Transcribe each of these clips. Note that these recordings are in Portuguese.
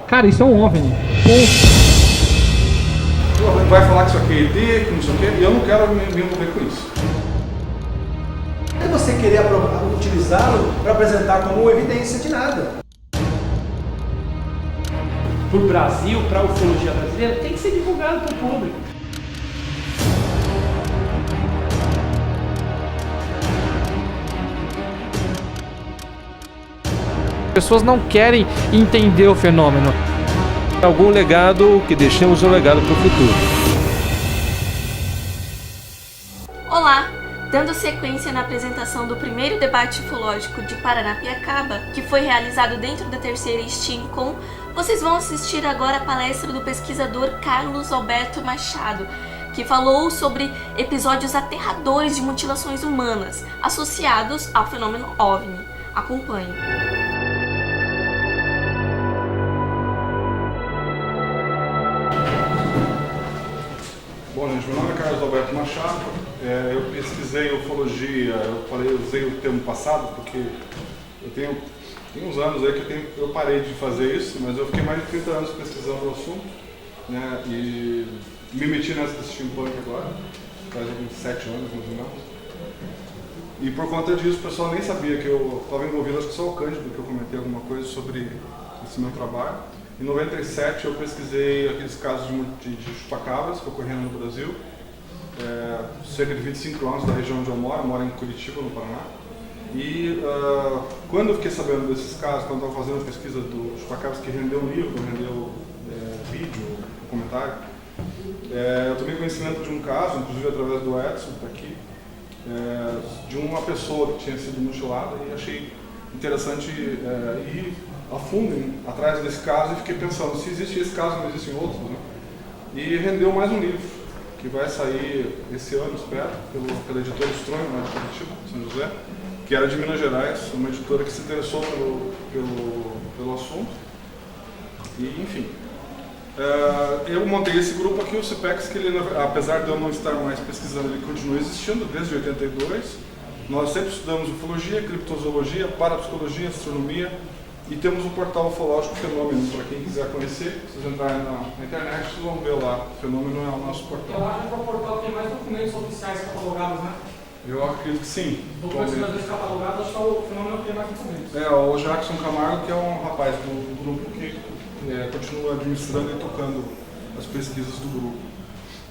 Cara, isso é um OVNI. Vai falar que isso aqui é ET, que não sei o quê, e eu não quero me envolver com isso. É você querer utilizá-lo para apresentar como evidência de nada. Para o Brasil, para a ufologia brasileira, tem que ser divulgado para o público. As pessoas não querem entender o fenômeno. Algum legado que deixemos um legado para o futuro. Olá! Dando sequência na apresentação do primeiro debate ufológico de Paranapiacaba, que foi realizado dentro da terceira SteamCon, vocês vão assistir agora a palestra do pesquisador Carlos Alberto Machado, que falou sobre episódios aterradores de mutilações humanas associados ao fenômeno OVNI. Acompanhe. Bom, gente, meu nome é Carlos Alberto Machado. Eu pesquisei ufologia, eu usei o termo passado porque eu tenho uns anos aí que eu parei de fazer isso, mas eu fiquei mais de 30 anos pesquisando o assunto, né, e me meti nessa steampunk agora, faz uns 7 anos, mais ou menos. E por conta disso, o pessoal nem sabia que eu estava envolvido, acho que só o Cândido que eu comentei alguma coisa sobre esse meu trabalho. Em 97 eu pesquisei aqueles casos de chupacabras que ocorreram no Brasil, cerca de 25 km da região onde eu moro em Curitiba, no Paraná. E quando eu fiquei sabendo desses casos, quando eu estava fazendo a pesquisa dos chupacabras que rendeu um livro, rendeu vídeo, comentário, eu tomei conhecimento de um caso, inclusive através do Edson, que está aqui, de uma pessoa que tinha sido mutilada, e achei interessante ir a fundo atrás desse caso e fiquei pensando, se existe esse caso, não existem outros, né? E rendeu mais um livro, que vai sair esse ano, espero, pela editora Estronho, lá de Curitiba, São José, que era de Minas Gerais, uma editora que se interessou pelo assunto. E, enfim, eu montei esse grupo aqui, o CIPEX, que ele, apesar de eu não estar mais pesquisando, ele continua existindo desde 82. Nós sempre estudamos ufologia, criptozoologia, parapsicologia, astronomia, e temos um portal ufológico Fenômeno, para quem quiser conhecer. Se vocês entrarem na internet, vocês vão ver lá. Fenômeno é o nosso portal. Eu acho que é o portal que tem mais documentos oficiais catalogados, né? Eu acredito que sim. Documentos catalogados, acho que é o Fenômeno que tem mais documentos. O Jackson Camargo, que é um rapaz do grupo que continua administrando e tocando as pesquisas do grupo.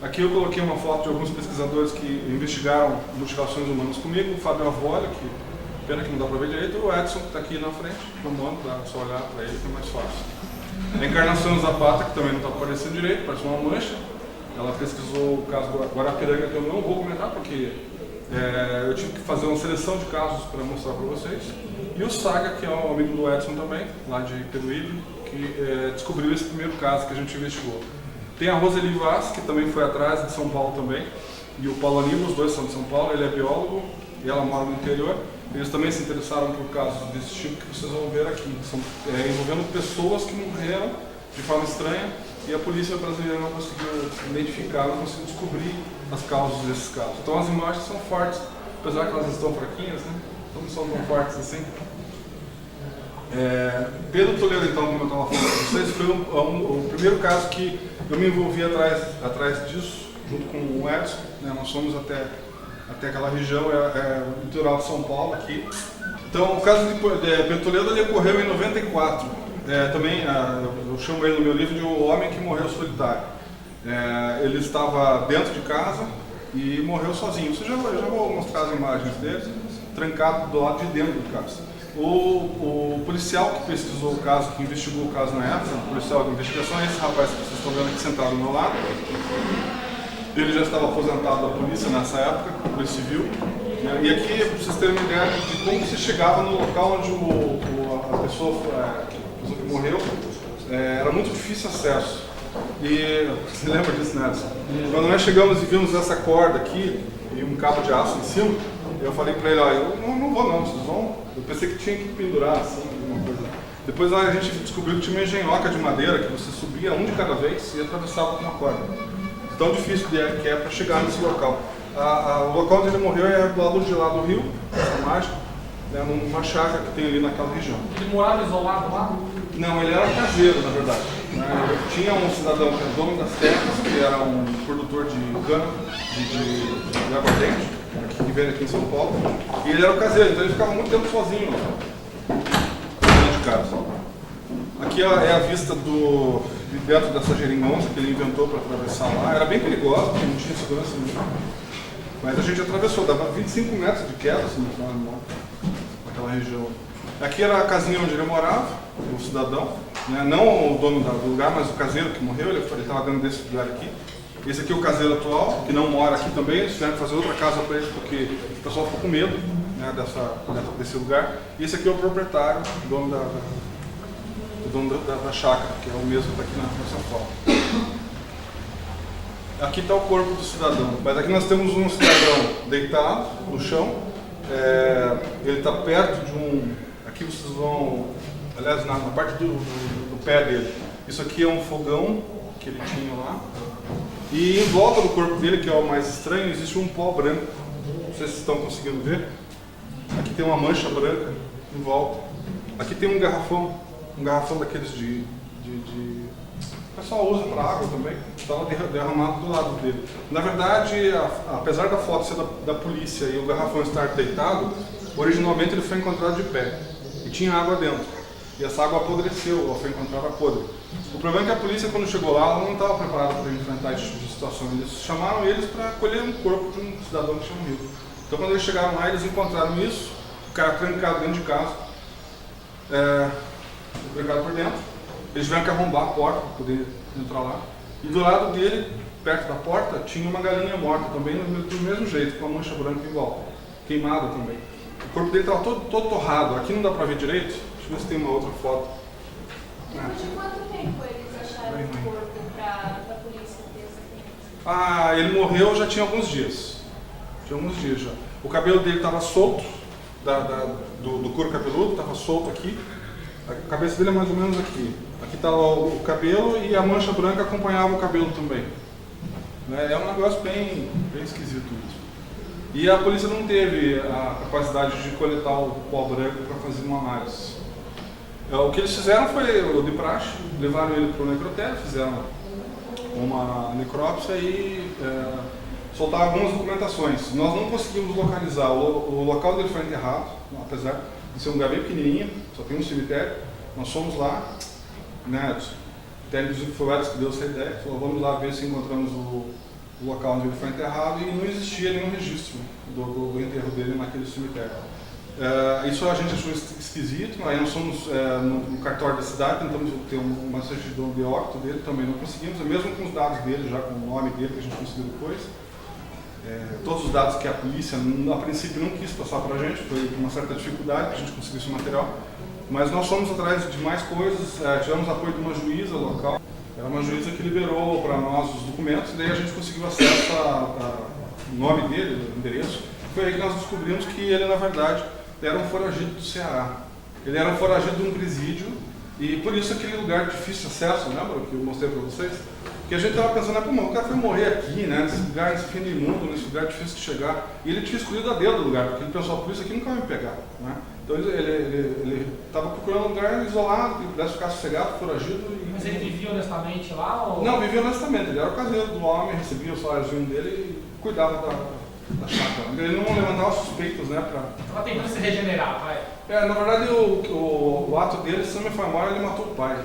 Aqui eu coloquei uma foto de alguns pesquisadores que investigaram mutilações humanas comigo, o Fábio Avoli, que pena que não dá para ver direito, o Edson, que está aqui na frente, filmando, dá só olhar para ele que é mais fácil. A Encarnação Zapata, que também não está aparecendo direito, parece uma mancha. Ela pesquisou o caso do Guarapiranga, que eu não vou comentar, porque eu tive que fazer uma seleção de casos para mostrar para vocês. E o Saga, que é um amigo do Edson também, lá de Peruíbe, que descobriu esse primeiro caso que a gente investigou. Tem a Roseli Vaz, que também foi atrás, de São Paulo também, e o Paulo Aníbal, os dois são de São Paulo, ele é biólogo e ela mora no interior. Eles também se interessaram por casos desse tipo que vocês vão ver aqui, são envolvendo pessoas que morreram de forma estranha e a polícia brasileira não conseguiu identificar, não conseguiu descobrir as causas desses casos. Então as imagens são fortes, apesar que elas estão fraquinhas, né? Então não são tão fortes assim. Pedro Toledo, então, como eu estava falando para vocês, foi o primeiro caso que eu me envolvi atrás disso, junto com o Edson, né? Nós fomos até aquela região, o litoral de São Paulo aqui. Então o caso de Pedro Toledo ele ocorreu em 94. Também eu chamo ele no meu livro de O Homem que Morreu Solitário. Ele estava dentro de casa e morreu sozinho. Eu já vou mostrar as imagens dele, trancado do lado de dentro de casa. O policial que pesquisou o caso, que investigou o caso na época, o policial de investigação, é esse rapaz que vocês estão vendo aqui sentado do meu lado. Ele já estava aposentado da polícia nessa época, polícia civil. E aqui, para vocês terem uma ideia de como se chegava no local onde a pessoa que morreu, era muito difícil acesso. E você lembra disso, Nelson? Quando nós chegamos e vimos essa corda aqui e um cabo de aço em cima, eu falei para ele, ó, eu não vou não, vocês vão. Eu pensei que tinha que pendurar assim, alguma coisa. Depois a gente descobriu que tinha uma engenhoca de madeira que você subia um de cada vez e atravessava com uma corda. Tão difícil que é para chegar nesse local. O local onde ele morreu é do lado de lá do rio, essa margem, numa chácara que tem ali naquela região. Ele morava isolado lá? Não, ele era caseiro, na verdade. Tinha um cidadão que era dono das terras, que era um produtor de cana, de aguardente, que veio aqui em São Paulo. E ele era o caseiro, então ele ficava muito tempo sozinho dentro de casa. Aqui é a vista de dentro dessa geringonça que ele inventou para atravessar lá. Era bem perigosa, porque não tinha segurança nenhuma. Mas a gente atravessou, dava 25 metros de queda assim, naquela região. Aqui era a casinha onde ele morava, o cidadão, né? Não o dono do lugar, mas o caseiro que morreu, ele estava dentro desse lugar aqui. Esse aqui é o caseiro atual, que não mora aqui também, eles tiveram que fazer outra casa para ele porque o pessoal ficou com medo, né, desse lugar. E esse aqui é o proprietário, o dono da chácara, que é o mesmo que está aqui na São Paulo. Aqui está o corpo do cidadão, mas aqui nós temos um cidadão deitado no chão, ele está perto de um, aqui vocês vão, aliás na parte do pé dele, isso aqui é um fogão que ele tinha lá, e em volta do corpo dele, que é o mais estranho, existe um pó branco, não sei se vocês estão conseguindo ver, aqui tem uma mancha branca em volta, aqui tem um garrafão daqueles o pessoal usa para água também, estava derramado do lado dele. Na verdade, apesar da foto ser da polícia e o garrafão estar deitado, originalmente ele foi encontrado de pé e tinha água dentro. E essa água apodreceu, foi encontrada podre. O problema é que a polícia, quando chegou lá, ela não estava preparada para enfrentar esse tipo de situação. Eles chamaram eles para colher um corpo de um cidadão que tinha morrido. Então, quando eles chegaram lá, eles encontraram isso, o cara trancado dentro de casa, trancado por dentro. Eles tiveram que arrombar a porta para poder entrar lá. E do lado dele, perto da porta, tinha uma galinha morta também, do mesmo jeito, com a mancha branca igual, queimada também. O corpo dele estava todo torrado. Aqui não dá para ver direito. Deixa eu ver se tem uma outra foto. De quanto tempo eles acharam o corpo para a polícia ter essa criança? Ele morreu já tinha alguns dias. Tinha alguns dias já. O cabelo dele estava solto, do couro cabeludo, estava solto aqui. A cabeça dele é mais ou menos aqui. Aqui está o cabelo e a mancha branca acompanhava o cabelo também. É um negócio bem esquisito isso. E a polícia não teve a capacidade de coletar o pó branco para fazer uma análise. O que eles fizeram foi o de praxe, levaram ele para o necrotério, fizeram uma necrópsia e soltaram algumas documentações. Nós não conseguimos localizar o local onde ele foi enterrado, apesar de ser um lugar bem pequenininho, só tem um cemitério. Nós fomos lá, né, o técnico de Fuelas que deu essa ideia, falou, vamos lá ver se encontramos o local onde ele foi enterrado, e não existia nenhum registro do enterro dele naquele cemitério. Isso a gente achou esquisito, aí nós fomos no cartório da cidade, tentamos ter uma certidão de óbito dele, também não conseguimos, mesmo com os dados dele, já com o nome dele que a gente conseguiu depois. Todos os dados que a polícia, a princípio, não quis passar para a gente, foi uma certa dificuldade que a gente conseguisse o material. Mas nós fomos atrás de mais coisas, tivemos apoio de uma juíza local, era uma juíza que liberou para nós os documentos, e daí a gente conseguiu acesso ao nome dele, o endereço. Foi aí que nós descobrimos que ele, na verdade, era um foragido do Ceará. Ele era um foragido de um presídio, e por isso aquele lugar de difícil acesso, lembra que eu mostrei para vocês? Porque a gente estava pensando, o cara foi morrer aqui, né, nesse lugar, nesse fim do mundo, nesse lugar difícil de chegar. E ele tinha escolhido a dedo do lugar, porque ele pensou, por isso aqui nunca vai me pegar, né? Então ele estava procurando um lugar isolado, que pudesse ficar sossegado, foragido. Mas ele vivia honestamente lá? Ou... Não, vivia honestamente. Ele era o caseiro do homem, recebia o saláriozinho dele e cuidava da chácara. Ele não levantava suspeitos, né? Estava tentando se regenerar, vai. Na verdade, o ato dele, se não me foi embora, ele matou o pai.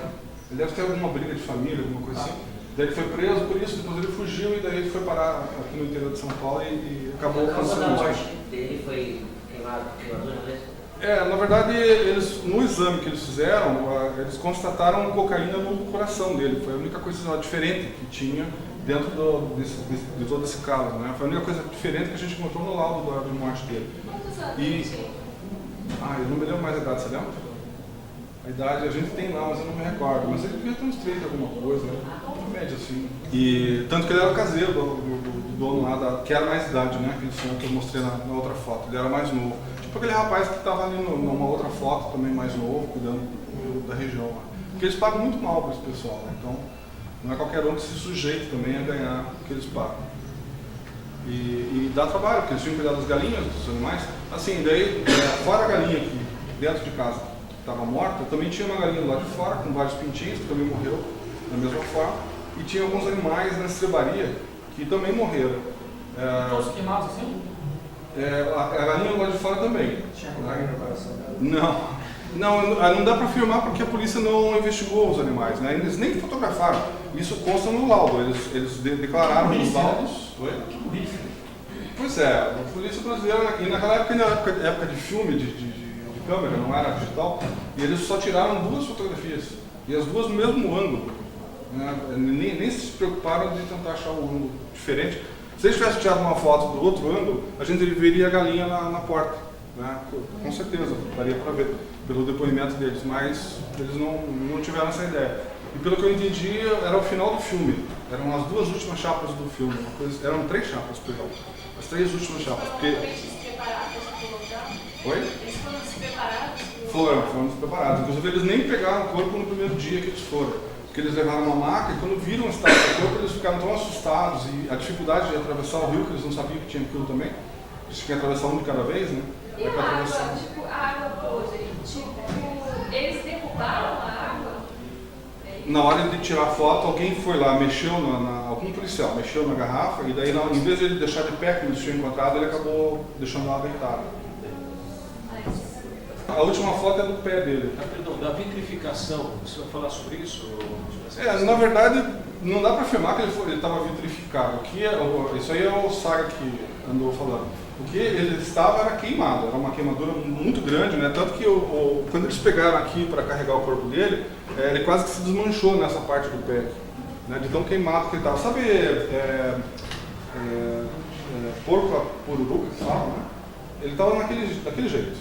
Ele deve ter alguma briga de família, alguma coisa assim. Daí ele foi preso por isso, depois ele fugiu e daí ele foi parar aqui no interior de São Paulo e acabou acontecendo isso. A isso. morte dele foi queimado, queimadura mesmo? Na verdade, no exame que eles fizeram, eles constataram cocaína no coração dele. Foi a única coisa diferente que tinha dentro de todo esse caso, né? Foi a única coisa diferente que a gente encontrou no laudo de morte dele. Quantos anos E... tinha? eu não me lembro mais a idade, você lembra? A idade a gente tem lá, mas eu não me recordo. Mas ele devia ter uns 30 alguma coisa, né? Uma média assim. E tanto que ele era caseiro do dono lá, que era mais idade, né? Aquele senhor que eu mostrei na outra foto. Ele era mais novo. Tipo aquele rapaz que estava ali numa outra foto, também mais novo, cuidando da região lá. Porque eles pagam muito mal para esse pessoal, né? Então não é qualquer um que se sujeite também a ganhar o que eles pagam. E dá trabalho, porque eles tinham que cuidar das galinhas, dos animais. Assim, daí, fora a galinha aqui, dentro de casa, que estava morta, também tinha uma galinha lá de fora, com vários pintinhos, que também morreu da mesma forma. E tinha alguns animais na estrebaria que também morreram. Todos queimados assim? A galinha lá de fora também. Tinha cocaína no coração dela? Não dá para afirmar porque a polícia não investigou os animais, né? Eles nem fotografaram. Isso consta no laudo. Eles declararam nos laudos. Que burrice. Pois é, a polícia brasileira, e naquela época, época de filme, de câmera, não era digital, e eles só tiraram 2 fotografias. E as 2 no mesmo ângulo. Né? Nem se preocuparam de tentar achar um ângulo diferente. Se eles tivessem tirado uma foto do outro ângulo, a gente veria a galinha na porta. Né? Com certeza, daria para ver, pelo depoimento deles, mas eles não tiveram essa ideia. E pelo que eu entendi, era o final do filme. Eram as 2 últimas chapas do filme. Eram 3 chapas, perdão. As 3 últimas chapas. Porque... Despreparados para colocar? Oi? Eles foram despreparados? Foram despreparados. Inclusive, eles nem pegaram o corpo no primeiro dia que eles foram. Porque eles levaram uma maca e quando viram o estado do corpo, eles ficaram tão assustados. E a dificuldade de atravessar o rio, que eles não sabiam que tinha aquilo também. Eles tinham que atravessar um de cada vez, né? E a água? Tipo, a água podre? Tipo, eles derrubaram a água? Na hora de tirar a foto, alguém foi lá, mexeu algum policial mexeu na garrafa e daí, em vez de ele deixar de pé, como eles tinham encontrado, ele acabou deixando ela deitada. A última foto é do pé dele. Perdão, da vitrificação, você vai falar sobre isso? Na verdade, não dá para afirmar que ele estava vitrificado. Isso aí é o Saga que andou falando. O que ele estava era queimado, era uma queimadura muito grande, né? Tanto que quando eles pegaram aqui para carregar o corpo dele, ele quase que se desmanchou nessa parte do pé, né? De tão queimado que ele estava. Sabe porco a pururuca, que fala, né? Ele estava daquele jeito,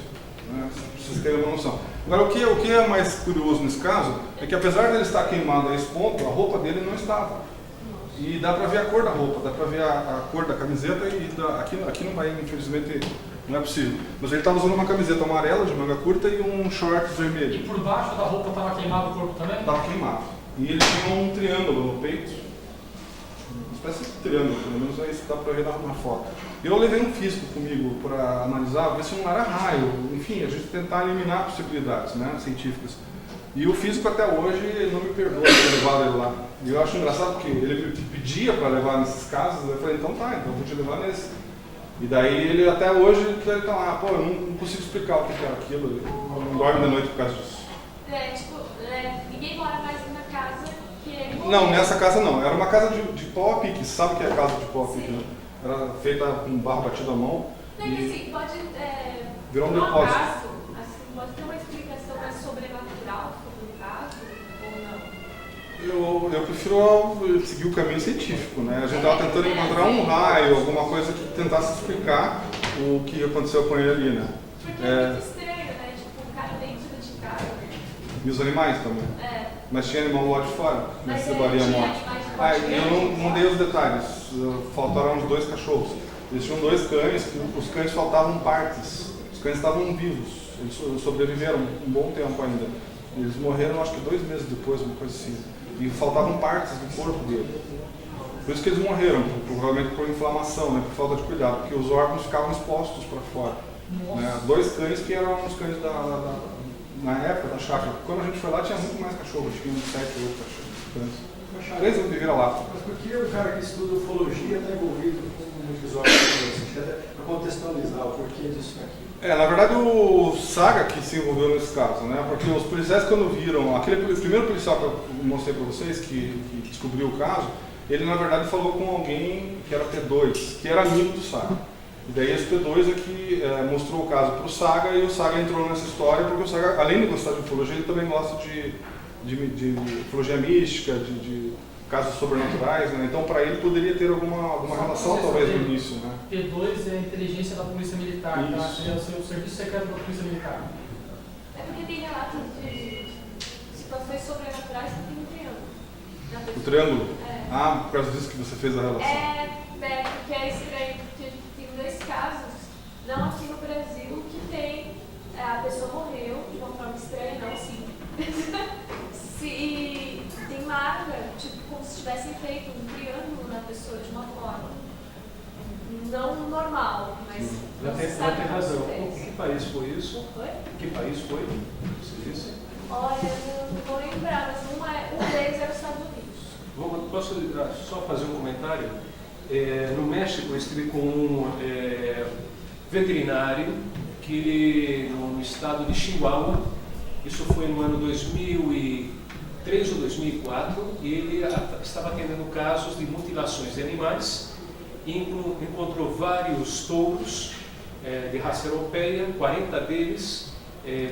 né? Pra vocês terem uma noção. Agora, o que é mais curioso nesse caso é que apesar dele estar queimado a esse ponto, a roupa dele não estava. E dá pra ver a cor da roupa, dá pra ver a cor da camiseta e aqui no Bahia, infelizmente, não é possível. Mas ele estava usando uma camiseta amarela de manga curta e um short vermelho. E por baixo da roupa estava queimado o corpo também? Estava queimado. E ele tinha um triângulo no peito. Uma espécie de triângulo, pelo menos é isso que dá pra ver na foto. Eu levei um físico comigo para analisar, ver se não era raio, enfim, a gente tentar eliminar possibilidades, né, científicas. E o físico até hoje não me perdoa ter levado ele lá. E eu acho engraçado porque ele pedia para levar nesses casos, eu falei, então tá, então vou te levar nesse. E daí ele até hoje ele tá lá, pô, eu não consigo explicar o que é aquilo, eu não dorme de noite por causa disso. Ninguém mora mais na casa que ele morreu. Não, nessa casa não, era uma casa de pau a pique, sabe o que é casa de pau a pique, né? Era feita com barro batido à mão. Não, e assim, pode... virou um por depósito. acaso, assim, pode ter uma explicação mais sobrenatural sobre o caso, ou não? Eu prefiro seguir o caminho científico, né? A gente estava tentando encontrar um raio, alguma coisa que tentasse explicar o que aconteceu com ele ali, né? Porque é muito estranho, né? Tipo, o cara dentro de casa. E os animais também. Mas tinha animal lá de fora, na estrebaria morte. Eu não dei os detalhes, faltaram uns 2 cachorros. Eles tinham 2 cães, os cães faltavam partes. Os cães estavam vivos, eles sobreviveram um bom tempo ainda. Eles morreram acho que 2 meses depois, uma coisa assim. E faltavam partes do corpo dele. Por isso que eles morreram, provavelmente por inflamação, né, por falta de cuidado, porque os órgãos ficavam expostos para fora. Né? 2 cães que eram os cães na época da chácara. Quando a gente foi lá tinha muito mais cachorros, tinha uns 7 ou 8 cachorros. 3 anos de vira-lata. Mas por que o cara que estuda ufologia está envolvido com um episódio desse? Para contextualizar o porquê disso aqui. Na verdade o Saga que se envolveu nesse caso, né? Porque os policiais quando viram, aquele primeiro policial que eu mostrei para vocês, que descobriu o caso, ele na verdade falou com alguém que era T2, que era amigo do Saga. E daí esse P2 é que mostrou o caso para o Saga, e o Saga entrou nessa história porque o Saga, além de gostar de ufologia, ele também gosta de ufologia mística, de casos sobrenaturais, né? Então para ele poderia ter alguma relação talvez no início, né? P2 é a inteligência da Polícia Militar, tá? Isso. É o seu serviço secreto da Polícia Militar. É porque tem relatos de situações sobrenaturais que tem um triângulo. O triângulo? É. Ah, por causa disso que você fez a relação. Porque é estranho, porque tem 2 casos, não aqui no Brasil, que tem, a pessoa morreu de uma forma estranha, não, sim. E tem marca, tipo, como se tivessem feito um triângulo na pessoa de uma forma não normal, mas Ela tem razão. Que país foi isso? Oi? Que país foi? Você disse? Olha, eu não vou lembrar, mas um deles era os Estados Unidos. Posso só fazer um comentário? No México eu estive com um veterinário que no estado de Chihuahua, isso foi no ano 2003 ou 2004, e ele estava atendendo casos de mutilações de animais e encontrou vários touros de raça europeia, 40 deles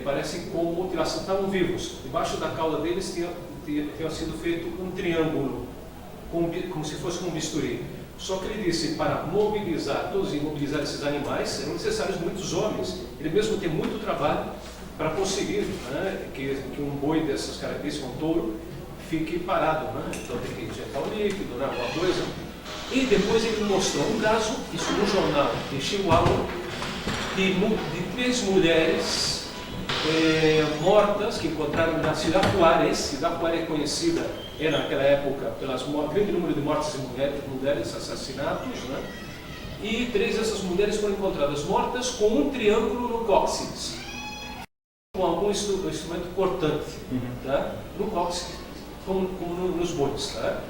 parecem com mutilação, estavam vivos. Debaixo da cauda deles tinha sido feito um triângulo, como se fosse um bisturi. Só que ele disse, para mobilizar esses animais, eram necessários muitos homens. Ele mesmo tem muito trabalho para conseguir, né, que um boi dessas características, um touro, fique parado. Né? Então tem que injetar um líquido, né, alguma coisa. E depois ele mostrou um caso, isso no jornal de Chihuahua, de 3 mulheres mortas que encontraram na Ciudad Juárez. Ciudad Juárez é conhecida naquela época pelo grande número de mortes de mulheres, assassinatos, né? E 3 dessas mulheres foram encontradas mortas com um triângulo no cóccix, com algum instrumento cortante, tá? No cóccix, como nos bois, tá?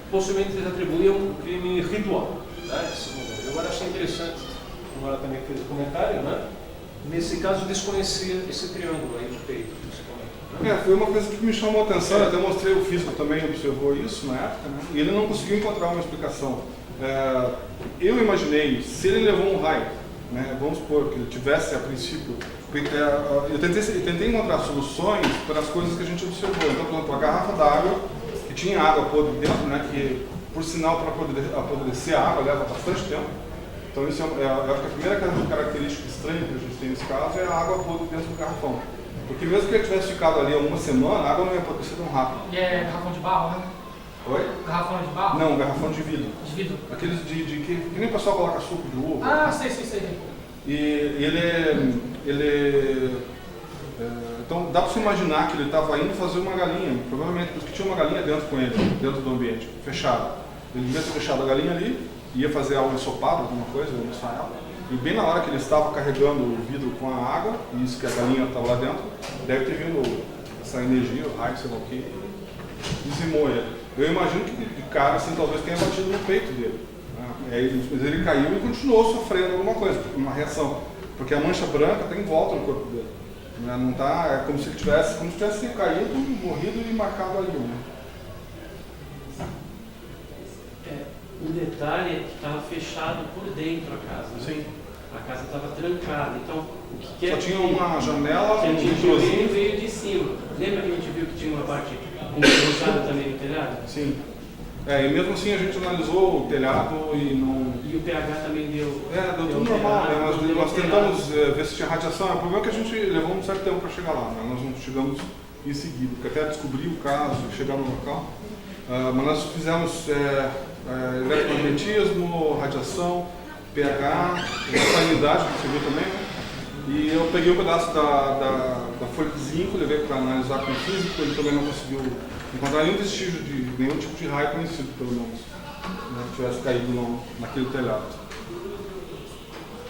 Possivelmente eles atribuíam um crime ritual, tá? Eu agora achei interessante, como ela também fez o comentário, né? Nesse caso, desconhecia esse triângulo aí no peito, principalmente. Foi uma coisa que me chamou a atenção, eu até mostrei, o físico também observou isso na época, né? E ele não conseguiu encontrar uma explicação. Eu imaginei, se ele levou um raio, né? Vamos supor que ele tivesse a princípio, eu tentei encontrar soluções para as coisas que a gente observou. Então, por exemplo, a garrafa d'água, que tinha água podre dentro, né? Que por sinal para apodrecer a água leva bastante tempo. Então isso eu acho que a primeira característica estranha que a gente tem nesse caso é a água podre dentro do garrafão. Porque mesmo que ele tivesse ficado ali uma semana, a água não ia apodrecer tão rápido. E é garrafão de barro, né? Oi? Garrafão de barro? Não, garrafão de vidro. De vidro? Aqueles que nem o pessoal coloca suco de uva. Ah, sei. E então dá para você imaginar que ele estava indo fazer uma galinha, provavelmente porque tinha uma galinha dentro com ele, dentro do ambiente, fechado. Ele devia ter deixado a galinha ali, ia fazer algo ensopado, alguma coisa, almoçar ela. E bem na hora que ele estava carregando o vidro com a água, e isso que a galinha estava lá dentro, deve ter vindo essa energia, o raio, sei lá o que, e dizimou ele. Eu imagino que de cara, assim, talvez tenha batido no peito dele. Né? Mas ele caiu e continuou sofrendo alguma coisa, uma reação. Porque a mancha branca está em volta no corpo dele. Né? Não tá, é como se ele tivesse caído, morrido e marcado ali. Né? O detalhe é que estava fechado por dentro a casa, né? Sim. A casa estava trancada, então o que Só tinha uma janela que a e gente viu veio de cima. Lembra que a gente viu que tinha uma parte encruzada também no telhado? Sim. E mesmo assim a gente analisou o telhado e não... E o pH também deu... deu tudo normal, né? Nós tentamos ver se tinha radiação. O problema é que a gente levou um certo tempo para chegar lá, né? Nós não chegamos em seguida, porque até descobrir o caso, chegar no local. Mas nós fizemos eletromagnetismo, radiação, pH, salinidade, que você viu também, né? E eu peguei um pedaço da folha de zinco, levei para analisar com o físico, ele também não conseguiu encontrar nenhum vestígio de nenhum tipo de raio conhecido, pelo menos, né, que tivesse caído naquele telhado.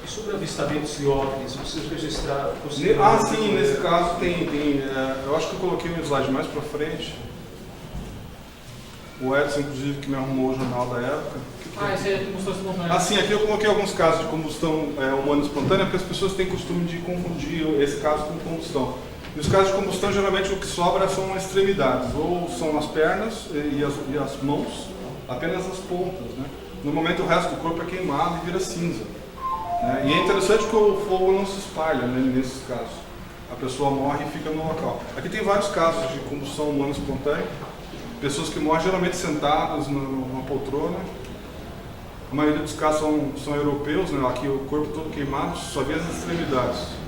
E sobre avistamentos de OVNIs, vocês registraram? Sim, nesse caso tem eu acho que eu coloquei um slide mais para frente. O Edson, inclusive, que me arrumou o jornal da época. Esse é de combustão espontânea. Sim, aqui eu coloquei alguns casos de combustão humana espontânea, porque as pessoas têm costume de confundir esse caso com combustão. E os casos de combustão, geralmente, o que sobra são as extremidades, ou são as pernas e as mãos, apenas as pontas, né? Normalmente o resto do corpo é queimado e vira cinza. né? E é interessante que o fogo não se espalha, né, nesses casos. A pessoa morre e fica no local. Aqui tem vários casos de combustão humana espontânea. Pessoas que morrem geralmente sentadas numa poltrona. A maioria dos casos são europeus, né? Aqui o corpo todo queimado, só vê as extremidades.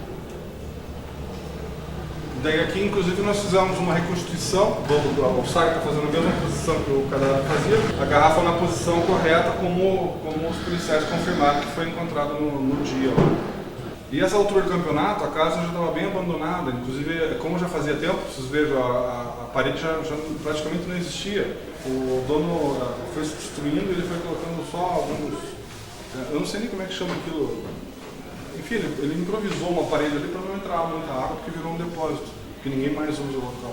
Daí aqui, inclusive, nós fizemos uma reconstituição, o SAG está fazendo a mesma posição que o cadáver fazia, a garrafa na posição correta, como os policiais confirmaram que foi encontrado no dia. E essa altura do campeonato, a casa já estava bem abandonada, inclusive, como já fazia tempo, vocês vejam, a parede já praticamente não existia. O dono foi substituindo, ele foi colocando só alguns, eu não sei nem como é que chama aquilo. Enfim, ele improvisou uma parede ali para não entrar muita água, porque virou um depósito, que ninguém mais usa o local.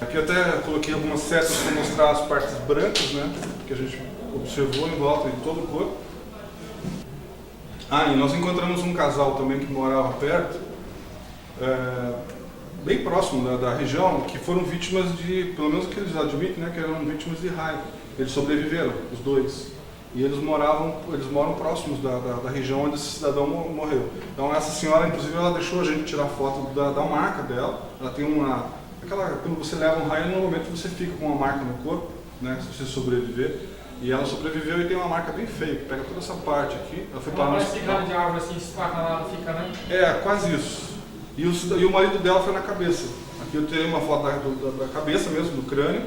Aqui eu até coloquei algumas setas para mostrar as partes brancas, né, que a gente observou em volta de todo o corpo. E nós encontramos um casal também que morava perto, bem próximo da região, que foram vítimas de, pelo menos que eles admitem, né, que eram vítimas de raio. Eles sobreviveram, os dois. E eles moram próximos da região onde esse cidadão morreu. Então essa senhora, inclusive, ela deixou a gente tirar foto da marca dela. Ela tem quando você leva um raio, normalmente você fica com uma marca no corpo, né, se você sobreviver. E ela sobreviveu e tem uma marca bem feia, que pega toda essa parte aqui. Ela foi Uma cigarro de árvore assim, esfacanada, fica, né? Quase isso. E o marido dela foi na cabeça. Aqui eu tenho uma foto da cabeça mesmo, do crânio.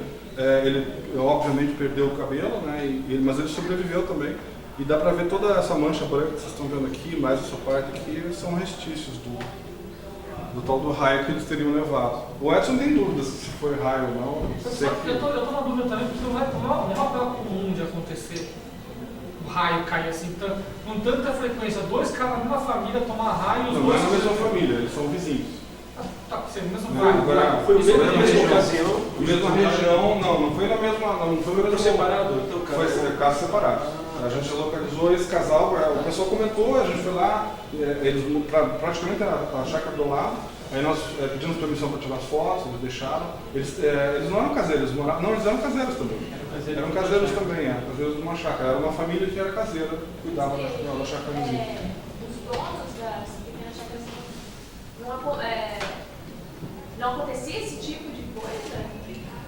Ele obviamente perdeu o cabelo, né, mas ele sobreviveu também. E dá pra ver toda essa mancha branca que vocês estão vendo aqui, mais essa parte aqui, são restícios do tal do raio que eles teriam levado. O Edson tem dúvidas se foi raio ou não. Eu tô na dúvida também, porque não é papel comum de acontecer o raio cair assim, com tanta frequência. Dois caras na mesma família tomar raio e os dois... Não é na mesma família, eles são vizinhos. Tá sendo mesmo raio. Foi na mesma ocasião? Mesma região, não foi na mesma... Não foi no mesmo separado, então, foi casos separados. A gente localizou esse casal, o pessoal comentou, a gente foi lá, eles praticamente a chácara do lado, aí nós pedimos permissão para tirar as fotos, eles deixaram. Eles não eram caseiros, eles moravam, não, eles eram caseiros também. Eram caseiros também, caseiros de uma chácara. Era uma família que era caseira, cuidava da chácara vizinha. Os donos das pequenas chácaras não acontecia esse tipo de coisa?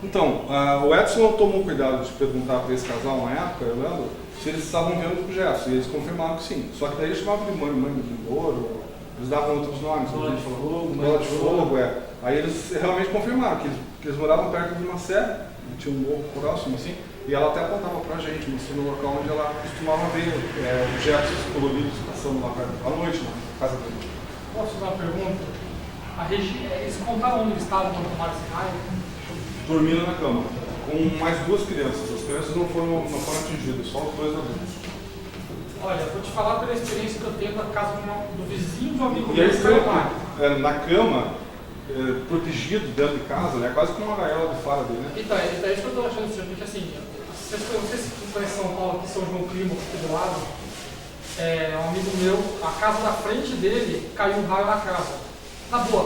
Então, o Edson tomou cuidado de perguntar para esse casal na época, eu lembro, se eles estavam vendo objetos, e eles confirmaram que sim. Só que daí eles chamavam de mãe de ouro, eles davam outros nomes, bola de fogo, Aí eles realmente confirmaram que eles moravam perto de uma serra, tinha um morro próximo assim, e ela até apontava pra gente, mostrando o local onde ela costumava ver objetos coloridos passando lá perto, à noite, na casa dele. Posso fazer uma pergunta? Eles contaram onde eles estavam quando tomaram esse raio? Dormindo na cama, com mais duas crianças. As crianças não foram atingidas, só os dois adultos. Olha, vou te falar pela experiência que eu tenho na casa do vizinho de um amigo E meu. eles na cama, protegido dentro de casa, né? Quase como uma gaiola de fora dele, né? Então, é isso que eu estou achando, senhor, porque assim, não sei se você conhece São Paulo, aqui São João Clima, aqui do lado, um amigo meu, a casa da frente dele caiu um raio na casa. Na boa,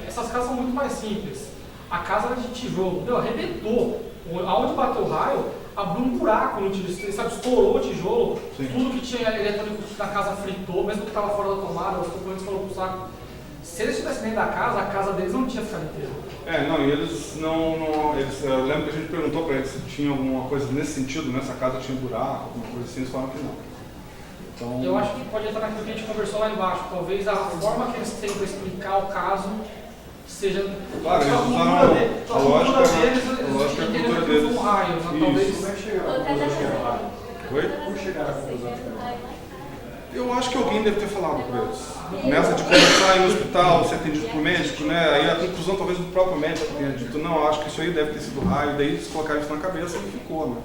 essas casas são muito mais simples. A casa era de tijolo, arrebentou. Aonde bateu o raio, abriu um buraco no tijolo, sabe, estourou o tijolo. Sim. Tudo que tinha eletrônico na casa fritou, mesmo que estava fora da tomada, os componentes foram pro saco. Se eles estivessem dentro da casa, a casa deles não tinha ficado inteira. Não, e eles eu lembro que a gente perguntou para eles se tinha alguma coisa nesse sentido, nessa casa tinha buraco, alguma coisa assim, eles falaram que não. Então, eu acho que pode entrar naquilo que a gente conversou lá embaixo. Talvez a forma que eles têm para explicar o caso seja. Claro, eles usaram a lógica deles, eles entenderam que foi um raio, né? Talvez. Como é que chegaram à conclusão que era raio? Oi? Como chegaram à conclusão que era raio? Eu acho que alguém deve ter falado para eles. Nessa de começar a ir no hospital, ser atendido por médico, né? Aí a conclusão talvez do próprio médico tenha dito, não, eu acho que isso aí deve ter sido raio, daí eles colocaram isso na cabeça e ficou, né?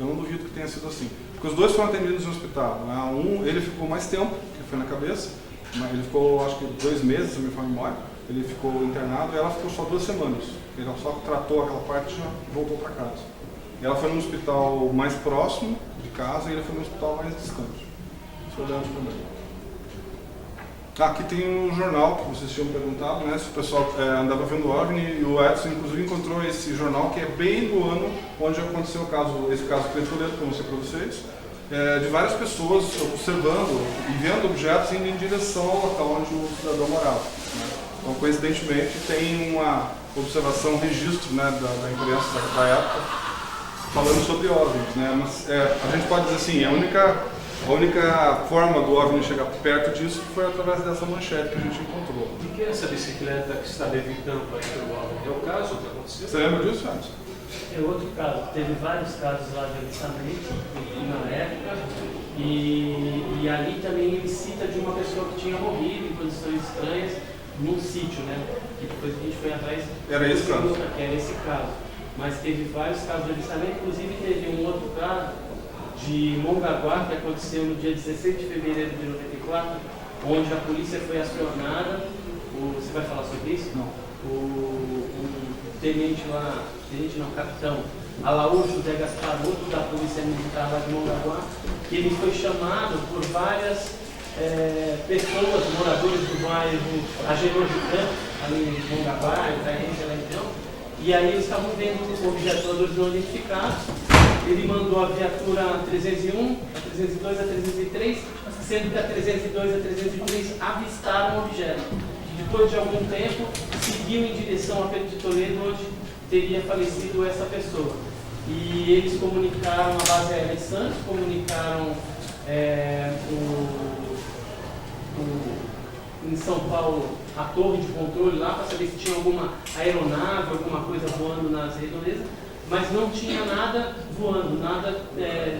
Eu não duvido que tenha sido assim. Porque os dois foram atendidos no hospital. Né? Ele ficou mais tempo, que foi na cabeça. Ele ficou, acho que 2 meses, se não me falha a memória. Ele ficou internado e ela ficou só 2 semanas. Ele só tratou aquela parte e já voltou para casa. E ela foi no hospital mais próximo de casa e ele foi no hospital mais distante. Isso foi olhando também. Aqui tem um jornal que vocês tinham perguntado, né? Se o pessoal andava vendo OVNI, e o Edson inclusive encontrou esse jornal que é bem do ano onde aconteceu esse caso petroleiro que eu mostrei para vocês. de várias pessoas observando e vendo objetos indo em direção ao local onde o cidadão morava. Né? Então, coincidentemente, tem uma observação, um registro, né, da imprensa da época falando sobre OVNIs. Né? Mas a gente pode dizer assim, a única forma do OVNI chegar perto disso foi através dessa manchete que a gente encontrou. E que é essa bicicleta que está levitando aí pelo OVNI? É o caso que aconteceu? Você lembra disso, Anderson? É outro caso. Teve vários casos lá de avistamento na época. E ali também ele cita de uma pessoa que tinha morrido em condições estranhas num sítio, né? Que depois a gente foi atrás. Era esse caso? Era esse caso. Mas teve vários casos de avistamento, inclusive teve um outro caso de Mongaguá, que aconteceu no dia 16 de fevereiro de 94, onde a polícia foi acionada. Você vai falar sobre isso? Não. O capitão Alaújo José Gaspar, outro da polícia militar lá de Mongaguá, que ele foi chamado por várias pessoas, moradores do bairro Agenor de Campos, ali em Mongaguá, e aí eles estavam vendo objetos voadores não identificados. Ele mandou a viatura 301, a 302, a 303, sendo que a 302 e a 303 avistaram o objeto. Depois de algum tempo, seguiu em direção a Pedro de Toledo, onde teria falecido essa pessoa. E eles comunicaram a base aérea de Santos, comunicaram em São Paulo a torre de controle lá para saber se tinha alguma aeronave, alguma coisa voando nas redondezas, mas não tinha nada voando, nada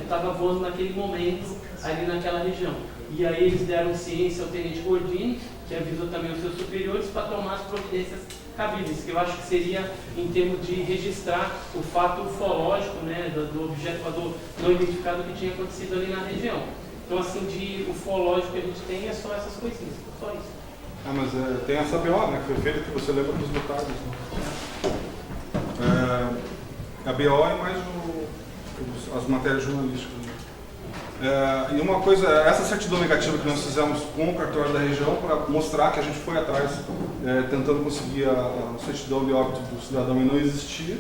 estava voando naquele momento ali naquela região. E aí eles deram ciência ao tenente Gordini, que avisou também os seus superiores para tomar as providências cabíveis, que eu acho que seria em termos de registrar o fato ufológico, né, do objeto voador não identificado que tinha acontecido ali na região. Então, assim, de ufológico que a gente tem é só essas coisinhas, só isso. Ah, mas tem essa BO, né, que foi feita, que você lembra dos detalhes. Né? A BO é mais as matérias jornalísticas. Né? E uma coisa, essa certidão negativa que nós fizemos com o cartório da região para mostrar que a gente foi atrás tentando conseguir a certidão de óbito do cidadão e não existia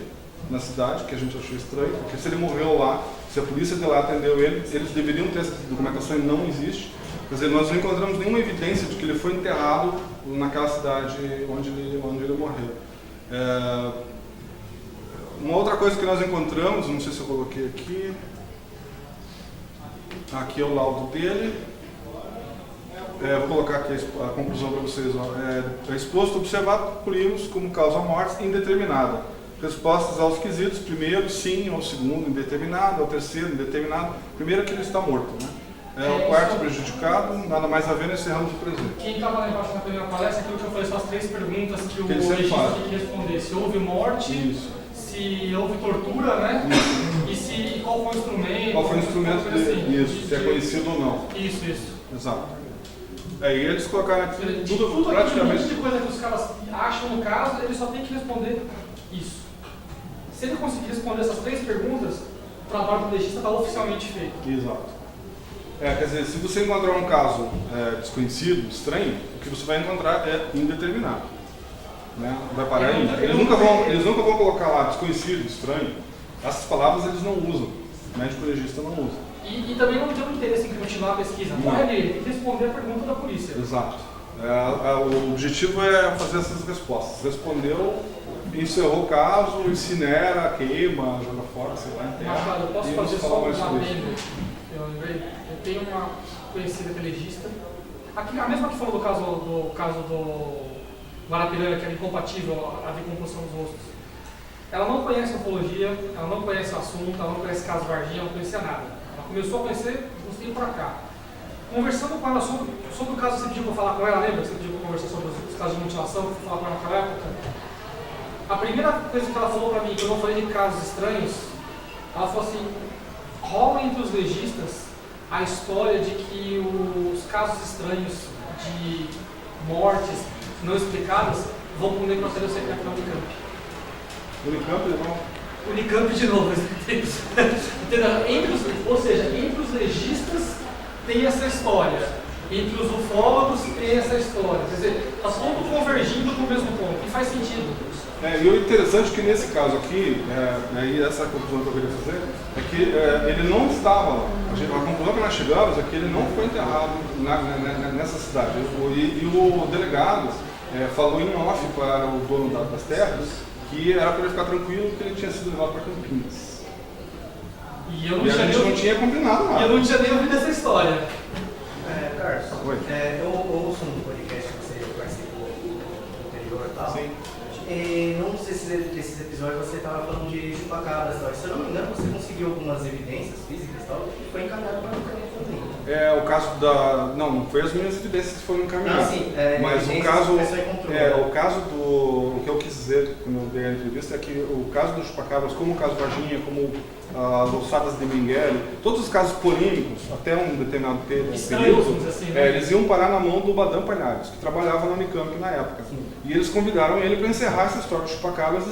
na cidade, que a gente achou estranho, porque se ele morreu lá, se a polícia de lá atendeu ele, eles deveriam ter essa documentação e não existe. Quer dizer, nós não encontramos nenhuma evidência de que ele foi enterrado naquela cidade onde ele morreu. Uma outra coisa que nós encontramos, não sei se eu coloquei aqui, aqui é o laudo dele. Vou colocar aqui a conclusão para vocês. É exposto observado concluímos como causa morte indeterminada. Respostas aos quesitos: primeiro, sim; ao segundo, indeterminado; ao terceiro, indeterminado. Primeiro é que ele está morto, né? O quarto, prejudicado; nada mais a ver, encerramos o presente. Quem estava lá embaixo na primeira palestra, aquilo que eu falei, são as 3 perguntas que o registro tem que responder. Se houve morte, Isso. se houve tortura, né? E qual foi o instrumento. Qual foi o instrumento dele? Isso, se é conhecido ou não. Isso. Exato. E eles colocaram aqui tudo praticamente. praticamente. De coisa que os caras acham no caso, ele só tem que responder isso. Se ele conseguir responder essas 3 perguntas, o trabalho do legista está oficialmente feito. Exato. Quer dizer, se você encontrar um caso desconhecido, estranho, o que você vai encontrar é indeterminado. Né? Vai parar aí. Eles nunca vão colocar lá desconhecido, estranho. Essas palavras eles não usam. O médico legista não usa. E também não tem um interesse em continuar a pesquisa. Não é dele, tem que responder a pergunta da polícia. Exato. O objetivo é fazer essas respostas. Respondeu, encerrou o caso, incinera, queima, joga fora, sei lá, enterra. Mas, eu posso e fazer falar só mais um sobre isso. adendo? Eu tenho uma conhecida que é legista. Aqui, a mesma que falou do caso do Guarapiranga, que era incompatível a decomposição dos rostos. Ela não conhece ufologia, ela não conhece o assunto, ela não conhece caso Varginha, ela não conhecia nada. Ela começou a conhecer uns tempos pra cá. Conversando com ela sobre o caso que você pediu para falar com ela, lembra que você pediu para conversar sobre os casos de mutilação, que eu fui falar com ela naquela época? A primeira coisa que ela falou para mim, que eu não falei de casos estranhos, ela falou assim: rola entre os legistas a história de que os casos estranhos de mortes não explicadas vão para o necrotério secreto da Unicamp. Unicamp não? Unicamp de novo, entendeu? Ou seja, entre os legistas tem essa história, entre os ufólogos tem essa história. Quer dizer, está tudo convergindo para o mesmo ponto, e faz sentido. E o interessante é que nesse caso aqui, e essa é a conclusão que eu queria fazer, é que ele não estava lá. A conclusão que nós chegamos é que ele não foi enterrado nessa cidade. E o delegado falou em off para o dono das terras que era para ele ficar tranquilo que ele tinha sido levado para Campinas. E eu a gente não tinha combinado nada. E eu não tinha nem ouvido essa história. Carlos, Oi. eu ouço um podcast que você participou anterior e tal. Sim. E num desses episódios você estava falando de chupacabras e tal. Se eu não me engano, você conseguiu algumas evidências físicas e tal, e foi encaminhado para o caneta também. O caso da... Não foi as minhas evidências que foram encaminhadas. Mas o caso do... O que eu quis dizer quando eu dei a entrevista é que o caso dos chupacabras, como o caso Varginha, como as ossadas de Mengele, todos os casos polêmicos, até um determinado período, assim, né? eles iam parar na mão do Badam Palhares, que trabalhava na Unicamp na época. Sim. E eles convidaram ele para encerrar essa história dos chupacabras,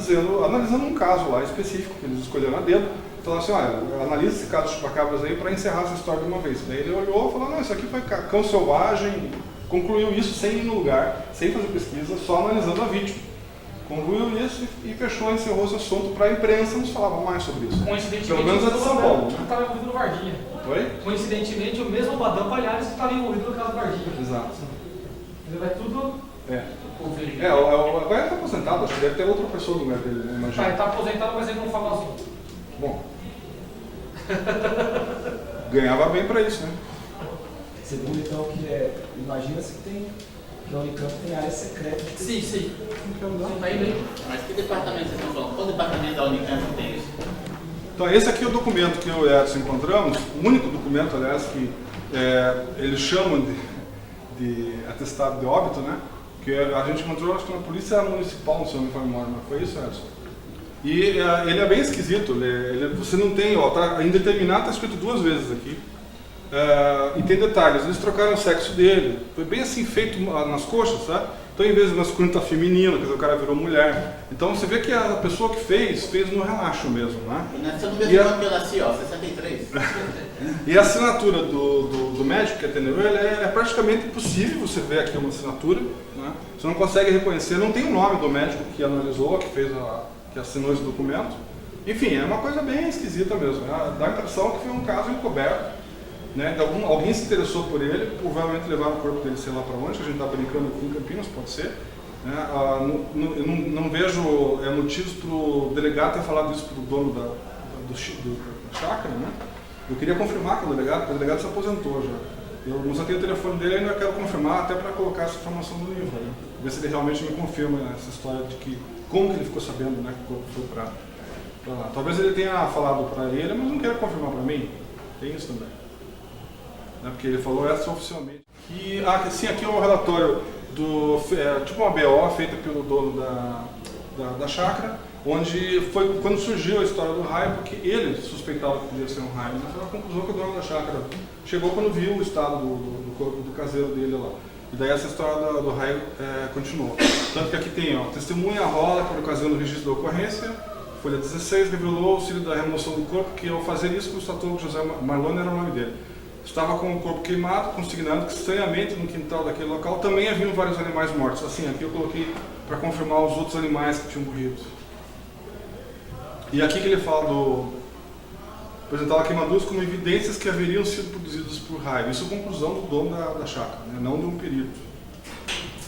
analisando um caso lá específico, que eles escolheram a dedo, falaram assim, olha, analisa esse caso dos chupacabras aí para encerrar essa história de uma vez. Daí ele olhou e falou, não, isso aqui foi cão selvagem, concluiu isso sem ir no lugar, sem fazer pesquisa, só analisando a vítima. Concluiu isso e fechou, encerrou esse assunto para a imprensa, não se falava mais sobre isso. Coincidentemente, pelo menos a de São Paulo. Que estava envolvido no Varginha. Oi? Coincidentemente, o mesmo Badam Palhares que estava envolvido no caso Varginha. Exato. Ele vai tudo... Agora ele está aposentado, acho que deve ter outra pessoa no lugar dele, né? Imagina. Ele está aposentado, mas ele não fala assim. Bom. Ganhava bem para isso, né? Segundo, então, imagina-se que a Unicamp tem área secreta. Sim. Tá indo aí. Mas que departamento vocês estão falando? Qual departamento da Unicamp tem isso? Então, esse aqui é o documento que eu e o Edson encontramos, o único documento, aliás, que eles chamam de atestado de óbito, né? Que a gente encontrou, acho que na Polícia Municipal, não sei se eu me engano, mas foi isso, Edson? E ele é bem esquisito, você não tem, tá indeterminado, está escrito 2 vezes aqui. E tem detalhes, eles trocaram o sexo dele, foi bem assim feito nas coxas, sabe? Então em vez de masculino tá feminino, quer dizer, o cara virou mulher. Então você vê que a pessoa que fez no relaxo mesmo, né? Você não viu quando eu nasci, 63. E a assinatura do médico que atendeu ele é praticamente impossível você ver aqui uma assinatura, né? Você não consegue reconhecer, não tem o nome do médico que analisou, que assinou esse documento. Enfim, é uma coisa bem esquisita mesmo, né? Dá a impressão que foi um caso encoberto. Né? Alguém se interessou por ele, provavelmente levaram o corpo dele sei lá para onde, a gente está brincando aqui em Campinas, pode ser. Né? Eu não vejo motivos para o delegado ter falado isso para o dono da chácara. Né? Eu queria confirmar com o delegado, porque o delegado se aposentou já. Eu não só tenho o telefone dele e ainda quero confirmar, até para colocar essa informação no livro. Né? Ver se ele realmente me confirma essa história de como que ele ficou sabendo, né, que o corpo foi para lá. Talvez ele tenha falado para ele, mas não quero confirmar para mim. Tem isso também. Porque ele falou oficialmente. Sim, aqui é o relatório tipo uma BO feita pelo dono da chácara, onde foi quando surgiu a história do raio, porque ele suspeitava que podia ser um raio, mas foi a conclusão que o dono da chácara chegou quando viu o estado do corpo do caseiro dele lá. E daí essa história do raio continuou. Tanto que aqui tem, testemunha rola por ocasião do registro da ocorrência, folha 16, revelou o auxílio da remoção do corpo, que ao fazer isso constatou que José Marlone era o nome dele. Estava com o corpo queimado, consignando que estranhamente no quintal daquele local também haviam vários animais mortos. Assim, aqui eu coloquei para confirmar os outros animais que tinham morrido. E aqui que ele fala apresentava queimaduras como evidências que haveriam sido produzidas por raio. Isso é conclusão do dono da chácara, né? Não de um perito.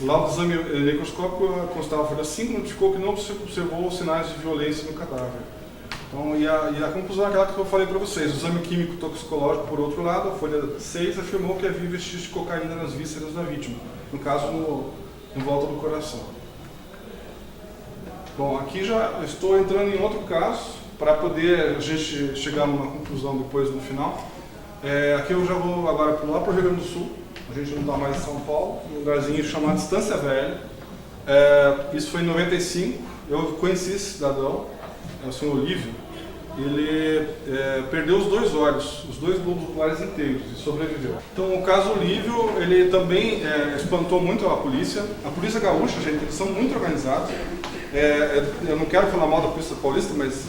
O laudo do exame necroscópico constava a folha 5, notificou que não observou sinais de violência no cadáver. Então, e a conclusão é aquela que eu falei para vocês. O exame químico toxicológico, por outro lado, a folha 6 afirmou que havia vestígios de cocaína nas vísceras da vítima, no caso em volta do coração. Bom, aqui já estou entrando em outro caso, para poder a gente chegar numa conclusão depois no final. Aqui eu já vou agora lá para o Rio Grande do Sul, a gente não está mais em São Paulo, um lugarzinho chamado Estância Velha. Isso foi em 95, eu conheci esse cidadão, é o senhor Olívio. Ele perdeu os 2 olhos, os 2 globos oculares inteiros e sobreviveu. Então o caso Olívio, ele também espantou muito a polícia gaúcha, gente, eles são muito organizados. Eu não quero falar mal da polícia paulista, mas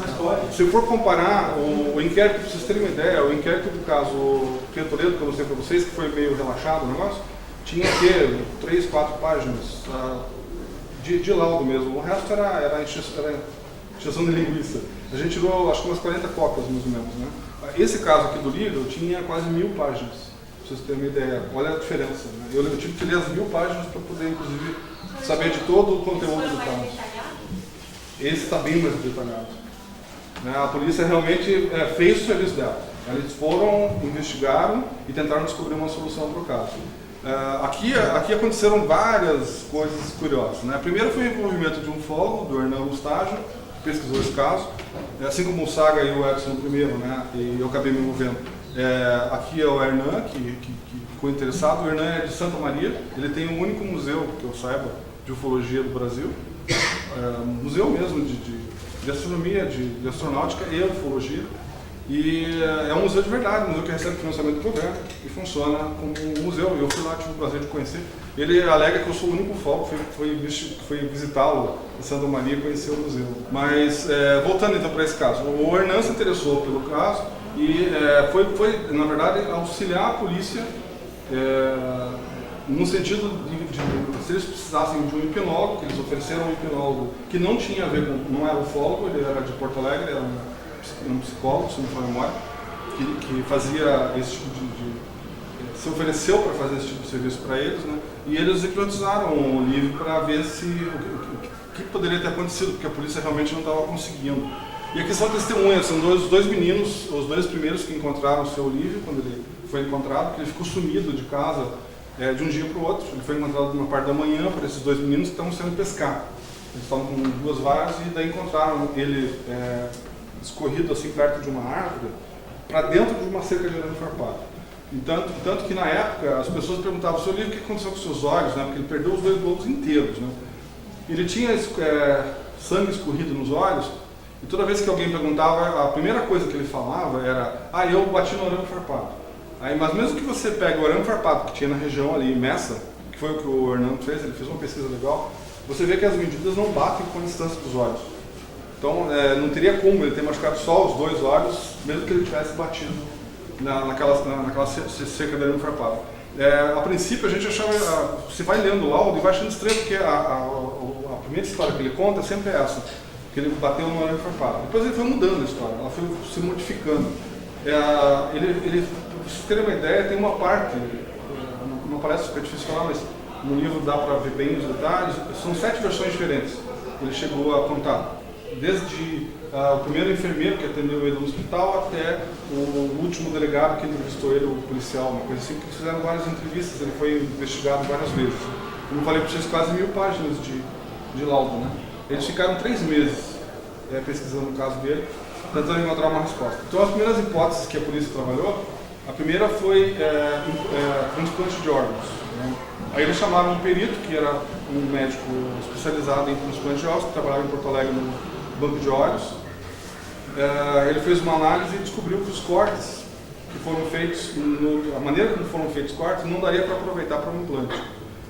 se for comparar o inquérito, para vocês terem uma ideia, o inquérito do caso Rio Toledo, que eu mostrei para vocês, que foi meio relaxado o negócio, tinha 3, 4 páginas de laudo mesmo. O resto era encheção de linguiça. A gente tirou, acho que umas 40 cópias, mais ou menos, né? Esse caso aqui do livro tinha quase 1000 páginas, pra vocês terem uma ideia. Olha a diferença, né? Eu tive que ler as 1000 páginas para poder, inclusive, saber de todo o conteúdo do caso. Esse está bem mais detalhado. Né? A polícia realmente fez o serviço dela. Eles foram, investigaram e tentaram descobrir uma solução para o caso. Aqui aconteceram várias coisas curiosas. Né? Primeiro foi o envolvimento de um ufólogo, do Hernan Mustágio, que pesquisou esse caso, assim como o Saga e o Edson primeiro, né? E eu acabei me envolvendo. Aqui é o Hernan, que ficou interessado. O Hernan é de Santa Maria, ele tem o único museu, que eu saiba, de ufologia do Brasil, museu mesmo de astronomia, de astronáutica e ufologia. E é um museu de verdade, um museu que recebe financiamento do governo e funciona como um museu. Eu fui lá, tive o prazer de conhecer. Ele alega que eu sou o único ufólogo que foi visitá-lo em Santa Maria e conhecer o museu. Mas, voltando então para esse caso, o Hernan se interessou pelo caso e foi, na verdade, auxiliar a polícia no sentido de se eles precisassem de um hipnólogo, que eles ofereceram um hipnólogo que não tinha a ver com, não era ufólogo, ele era de Porto Alegre, era um psicólogo, se não for memória, que fazia esse tipo se ofereceu para fazer esse tipo de serviço para eles, né? E eles hipnotizaram o livro para ver o que poderia ter acontecido, porque a polícia realmente não estava conseguindo. E aqui são testemunhas, são os dois meninos, os dois primeiros que encontraram o seu livro quando ele foi encontrado, porque ele ficou sumido de casa de um dia para o outro. Ele foi encontrado numa parte da manhã por esses dois meninos que estavam saindo pescar. Eles estavam com 2 varas e daí encontraram ele escorrido assim perto de uma árvore, para dentro de uma cerca de arame farpado. Tanto que na época as pessoas perguntavam: seu livro, o que aconteceu com seus olhos? Né? Porque ele perdeu os 2 globos inteiros. Né? Ele tinha sangue escorrido nos olhos, e toda vez que alguém perguntava, a primeira coisa que ele falava era: eu bati no arame farpado. Mas mesmo que você pegue o arame farpado que tinha na região ali, Messa, que foi o que o Hernan fez, ele fez uma pesquisa legal, você vê que as medidas não batem com a distância dos olhos. Então, não teria como ele ter machucado só os 2 olhos, mesmo que ele tivesse batido naquela cerca de arame farpado. A princípio, a gente achava, você vai lendo o laudo e vai achando estranho, porque a primeira história que ele conta sempre é essa, que ele bateu no arame farpado. Depois ele foi mudando a história, ela foi se modificando. Pra vocês terem uma ideia, tem uma parte, não parece que é difícil falar, mas no livro dá para ver bem os detalhes, são 7 versões diferentes que ele chegou a contar. Desde o primeiro enfermeiro que atendeu ele no hospital até o último delegado que entrevistou ele, o policial, uma coisa assim, que fizeram várias entrevistas, ele foi investigado várias vezes. Como eu falei para vocês, quase 1000 páginas de laudo, né? Eles ficaram 3 meses pesquisando o caso dele, tentando encontrar uma resposta. Então, as primeiras hipóteses que a polícia trabalhou, a primeira foi transplante de órgãos. Né? Aí eles chamaram um perito, que era um médico especializado em transplante de órgãos, que trabalhava em Porto Alegre no banco de olhos. Ele fez uma análise e descobriu que os cortes que foram feitos, a maneira como foram feitos os cortes, não daria para aproveitar para um implante.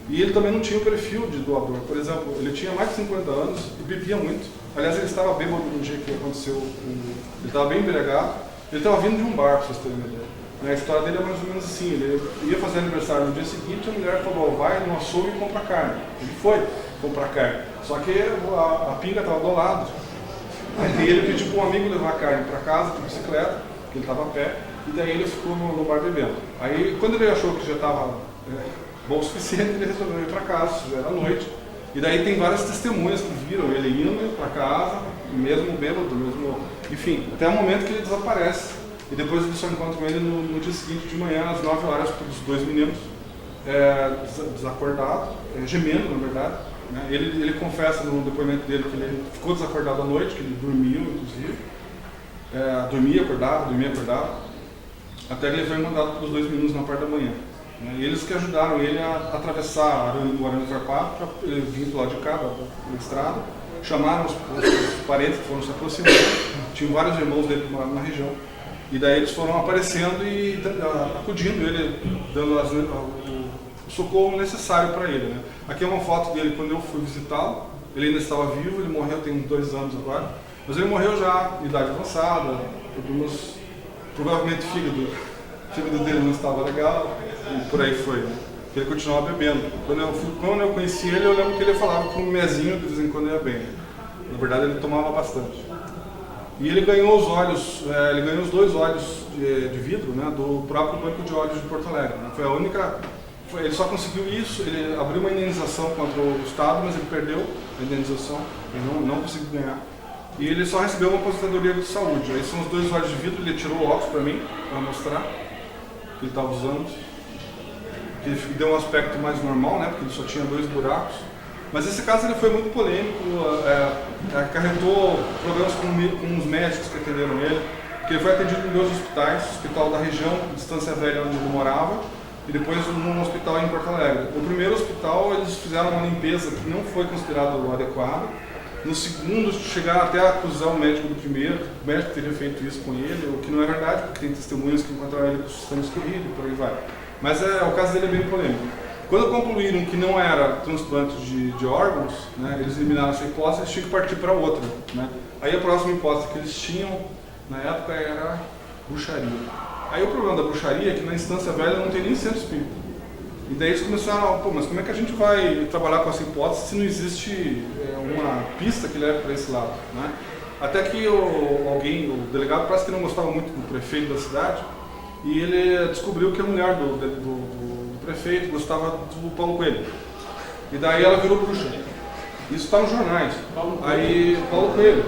E ele também não tinha o perfil de doador. Por exemplo, ele tinha mais de 50 anos e bebia muito. Aliás, ele estava bêbado no dia que aconteceu, ele estava bem embriagado. Ele estava vindo de um bar, para vocês terem uma ideia. A história dele é mais ou menos assim: ele ia fazer aniversário no dia seguinte, a mulher falou: vai no açougue e compra carne. Ele foi comprar carne, só que a pinga estava do lado. Aí ele pediu para um amigo levar a carne para casa de bicicleta, que ele estava a pé, e daí ele ficou no bar bebendo. Aí quando ele achou que já estava bom o suficiente, ele resolveu ir para casa, já era noite. E daí tem várias testemunhas que viram ele indo para casa, mesmo bêbado, enfim, até o momento que ele desaparece. E depois eles só encontram ele no dia seguinte de manhã, às 9 horas, os 2 meninos, desacordado, gemendo, na verdade. Né? Ele confessa no depoimento dele que ele ficou desacordado à noite, que ele dormiu, inclusive. Dormia, acordava, até que ele foi mandado pelos 2 meninos na parte da manhã. Né? E eles que ajudaram ele a atravessar o arame farpado para ele vir do lado de cá, da estrada. Chamaram os parentes que foram se aproximando, tinham vários irmãos dele que moravam na região. E daí eles foram aparecendo e acudindo ele, dando o socorro necessário para ele. Né? Aqui é uma foto dele quando eu fui visitá-lo. Ele ainda estava vivo, ele morreu tem uns 2 anos agora. Mas ele morreu já em idade avançada, provavelmente o fígado dele não estava legal, e por aí foi. Né? que ele continuava bebendo. Quando eu conheci ele, eu lembro que ele falava que um mesinho de vez em quando ia bem. Na verdade, ele tomava bastante. E ele ganhou os 2 olhos de vidro, né, do próprio Banco de Olhos de Porto Alegre. Né? Foi a única. Ele só conseguiu isso, ele abriu uma indenização contra o Estado, mas ele perdeu a indenização, ele não conseguiu ganhar. E ele só recebeu uma aposentadoria de saúde. Aí são os 2 olhos de vidro, ele tirou o óculos para mim, para mostrar que ele estava usando. Ele deu um aspecto mais normal, né, porque ele só tinha 2 buracos. Mas esse caso ele foi muito polêmico, acarretou problemas com os médicos que atenderam ele, porque ele foi atendido em 2 hospitais, hospital da região, Distância Velha, onde ele morava, e depois num hospital em Porto Alegre. No primeiro hospital eles fizeram uma limpeza que não foi considerada adequada. No segundo chegaram até a acusar o médico do primeiro, o médico teria feito isso com ele, o que não é verdade, porque tem testemunhas que encontraram ele com o sistema escorrido e por aí vai. Mas o caso dele é bem polêmico. Quando concluíram que não era transplante de órgãos, né, eles eliminaram essa hipótese, eles tinham que partir para outra. Né? Aí a próxima hipótese que eles tinham na época era bruxaria. Aí o problema da bruxaria é que na Instância Velha não tem nem centro espírita. E daí eles começaram, mas como é que a gente vai trabalhar com essa hipótese se não existe uma pista que leve para esse lado? Né? Até que o delegado parece que não gostava muito do prefeito da cidade, e ele descobriu que a mulher do prefeito gostava do Paulo Coelho. E daí ela virou bruxa. Isso está nos jornais. Paulo Coelho,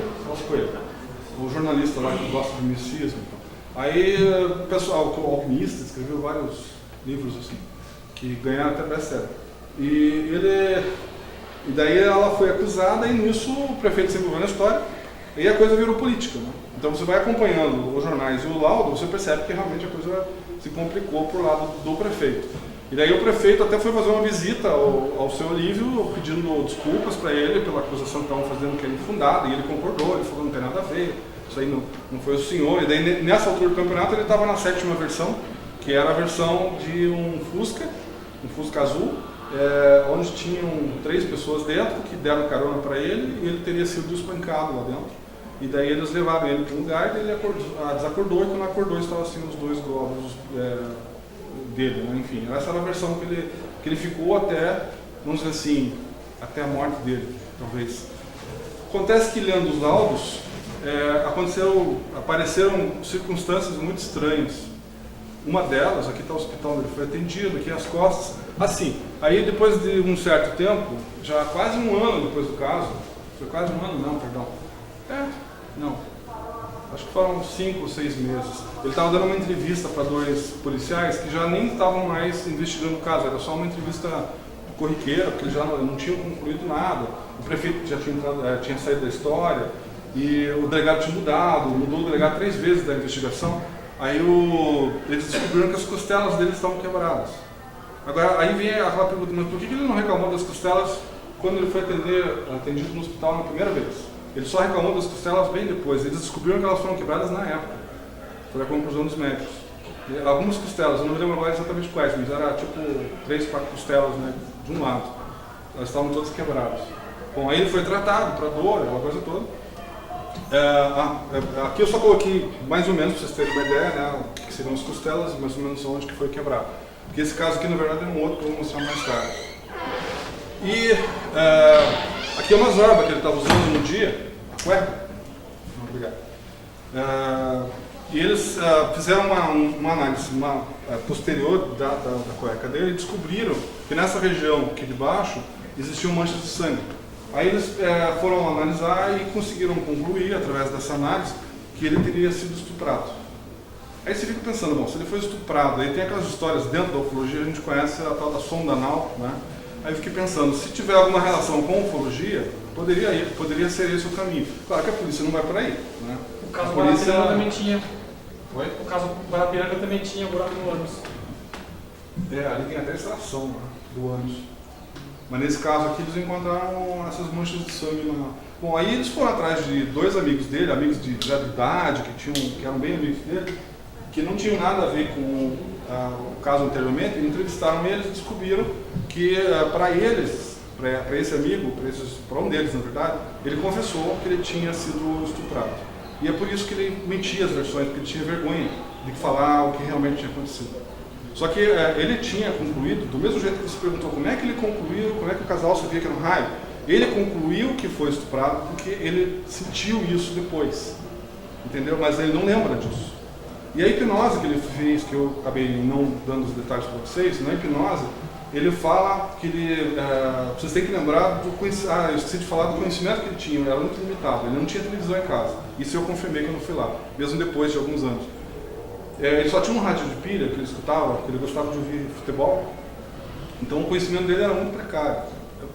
o jornalista lá que gosta de misticismo. Aí o pessoal, o alquimista, escreveu vários livros assim, que ganharam até best-seller. E daí ela foi acusada e nisso o prefeito se envolveu na história e a coisa virou política. Né? Então você vai acompanhando os jornais e o laudo, você percebe que realmente a coisa se complicou por lado do prefeito. E daí o prefeito até foi fazer uma visita ao seu Olívio, pedindo desculpas para ele pela acusação que estavam fazendo, que era infundada, e ele concordou, ele falou que não tem nada a ver, isso aí não foi o senhor. E daí nessa altura do campeonato ele estava na 7ª versão, que era a versão de um Fusca azul, onde tinham 3 pessoas dentro que deram carona para ele e ele teria sido espancado lá dentro. E daí eles levaram ele para um lugar e ele desacordou, e quando acordou estavam assim os 2 glóbulos dele, né? Enfim, essa era a versão que ele ficou até, vamos dizer assim, até a morte dele, talvez. Acontece que lendo os laudos, apareceram circunstâncias muito estranhas. Uma delas, aqui está o hospital onde ele foi atendido, aqui as costas, assim. Aí depois de um certo tempo, já quase um ano depois do caso, foi quase um ano, não, perdão. Acho que foram 5 ou 6 meses. Ele estava dando uma entrevista para 2 policiais que já nem estavam mais investigando o caso, era só uma entrevista corriqueira, porque eles já não tinham concluído nada. O prefeito já tinha saído da história e o delegado tinha mudou o delegado 3 vezes da investigação. Aí eles descobriram que as costelas dele estavam quebradas. Agora, aí vem aquela pergunta, mas por que ele não reclamou das costelas quando ele foi atendido no hospital na primeira vez? Ele só reclamou das costelas bem depois. Eles descobriram que elas foram quebradas na época. Foi a conclusão dos médicos. E algumas costelas, eu não me lembro agora exatamente quais, mas era tipo 3, 4 costelas, né, de um lado. Elas estavam todas quebradas. Bom, aí ele foi tratado para dor, aquela coisa toda. Aqui eu só coloquei mais ou menos para vocês terem uma ideia, né, o que seriam as costelas e mais ou menos onde que foi quebrado. Porque esse caso aqui na verdade é um outro que eu vou mostrar mais tarde. E aqui é uma zorba que ele estava usando no dia, a cueca. Não, obrigado. E eles fizeram uma análise posterior da cueca dele e descobriram que nessa região aqui de baixo existiam manchas de sangue. Aí eles foram analisar e conseguiram concluir, através dessa análise, que ele teria sido estuprado. Aí você fica pensando, bom, se ele foi estuprado, aí tem aquelas histórias dentro da ufologia, a gente conhece a tal da sonda anal, né? Aí eu fiquei pensando, se tiver alguma relação com ufologia, poderia ser esse o caminho. Claro que a polícia não vai por aí, né? O caso Guarapiranga também tinha. Oi? O caso Guarapiranga também tinha buraco no ânus. Ali tem até extração, né, do ânus. Mas nesse caso aqui eles encontraram essas manchas de sangue na... Bom, aí eles foram atrás de 2 amigos dele, amigos de idade, que eram bem amigos dele, que não tinham nada a ver com o caso anteriormente, entrevistaram eles e descobriram que para esse amigo, para um deles na verdade, ele confessou que ele tinha sido estuprado. E é por isso que ele mentia as versões, porque ele tinha vergonha de falar o que realmente tinha acontecido. Só que ele tinha concluído, do mesmo jeito que você perguntou como é que ele concluiu, como é que o casal sabia que era um raio, ele concluiu que foi estuprado porque ele sentiu isso depois, entendeu? Mas ele não lembra disso. E a hipnose que ele fez, que eu acabei não dando os detalhes para vocês, na hipnose, ele fala que vocês têm que lembrar eu esqueci de falar do conhecimento que ele tinha, era muito limitado, ele não tinha televisão em casa. Isso eu confirmei quando fui lá, mesmo depois de alguns anos. Ele só tinha um rádio de pilha que ele escutava, que ele gostava de ouvir futebol, então o conhecimento dele era muito precário.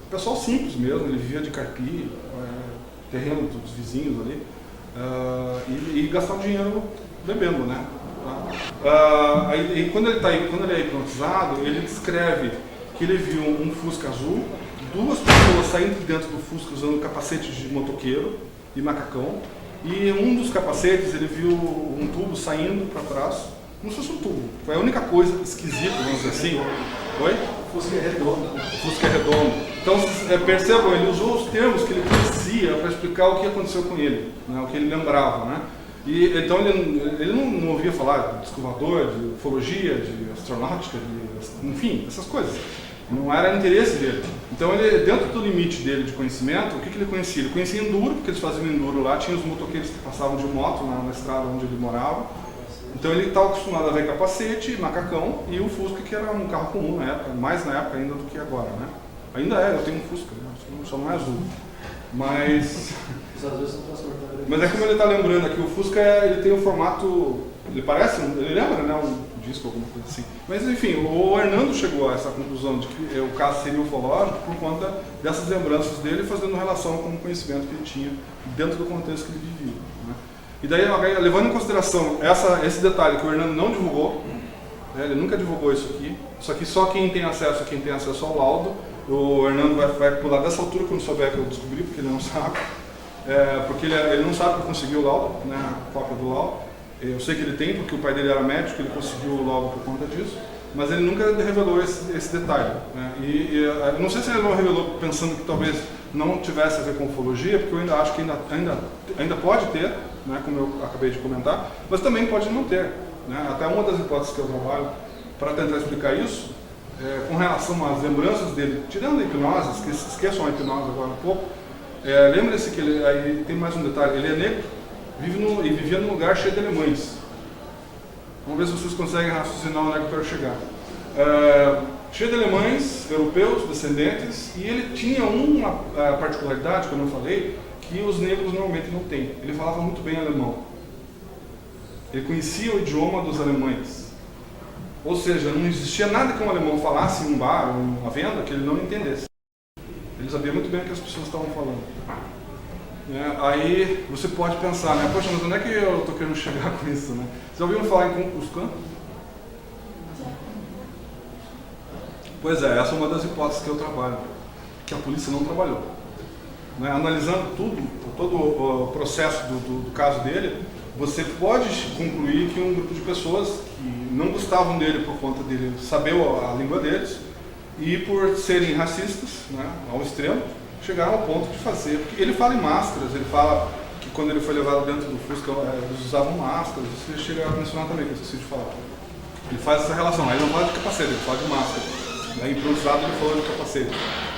Pessoal simples mesmo, ele vivia de carpir, terreno dos vizinhos ali, e gastava dinheiro bebendo, né? Quando ele é hipnotizado, ele descreve que ele viu um Fusca azul, 2 pessoas saindo de dentro do Fusca usando capacete de motoqueiro e macacão, e um dos capacetes ele viu um tubo saindo para trás, como se fosse um tubo. Foi a única coisa esquisita, vamos dizer assim. Oi? O Fusca é redondo. O Fusca é redondo. Então, percebam, ele usou os termos que ele conhecia para explicar o que aconteceu com ele, né, o que ele lembrava, né? E, então ele não ouvia falar de escovador, de ufologia, de astronáutica, enfim, essas coisas. Não era interesse dele. Então ele, dentro do limite dele de conhecimento, o que ele conhecia? Ele conhecia enduro, porque eles faziam enduro lá, tinha os motoqueiros que passavam de moto na estrada onde ele morava. Então ele estava acostumado a ver capacete, macacão e o Fusca, que era um carro comum na época, mais na época ainda do que agora, né? Ainda eu tenho um Fusca, né? Só não é azul. Mas é como ele está lembrando aqui, o Fusca ele tem um formato, ele lembra, né, um disco, alguma coisa assim. Mas enfim, o Hernando chegou a essa conclusão de que o caso seria ufológico por conta dessas lembranças dele, fazendo relação com o conhecimento que ele tinha dentro do contexto que ele vivia, né? E daí, levando em consideração esse detalhe que o Hernando não divulgou, né, ele nunca divulgou isso aqui só quem tem acesso ao laudo. O Hernando vai pular dessa altura quando souber que eu descobri, porque ele não sabe. Porque ele não sabe que eu consegui o laudo, né, a cópia do laudo. Eu sei que ele tem, porque o pai dele era médico, ele conseguiu o laudo por conta disso, mas ele nunca revelou esse detalhe, né? Eu não sei se ele não revelou pensando que talvez não tivesse a ver com ufologia, porque eu ainda acho que ainda pode ter, né, como eu acabei de comentar, mas também pode não ter, né? Até uma das hipóteses que eu trabalho para tentar explicar isso, com relação às lembranças dele, tirando a hipnose, esqueçam a hipnose agora um pouco, lembre-se que aí tem mais um detalhe, ele é negro, vivia num lugar cheio de alemães. Vamos ver se vocês conseguem raciocinar onde é que eu quero chegar. Cheio de alemães, europeus, descendentes, e ele tinha uma particularidade, como eu falei, que os negros normalmente não têm. Ele falava muito bem alemão. Ele conhecia o idioma dos alemães. Ou seja, não existia nada que um alemão falasse em um bar ou em uma venda que ele não entendesse. Ele sabia muito bem o que as pessoas estavam falando. Aí você pode pensar, né? Poxa, mas onde é que eu estou querendo chegar com isso, né? Vocês já ouviram falar em Ku Klux Klan? Pois essa é uma das hipóteses que eu trabalho, que a polícia não trabalhou. Né? Analisando todo o processo do caso dele, você pode concluir que um grupo de pessoas que não gostavam dele por conta dele saber a língua deles e por serem racistas, né, ao extremo, chegaram ao ponto de fazer. Porque ele fala em máscaras, ele fala que quando ele foi levado dentro do Fusca, eles usavam máscaras, isso ele chega a mencionar também, que eu esqueci de falar. Ele faz essa relação, aí ele não fala de capacete, ele fala de máscara. Aí, improvisado, ele falou de capacete.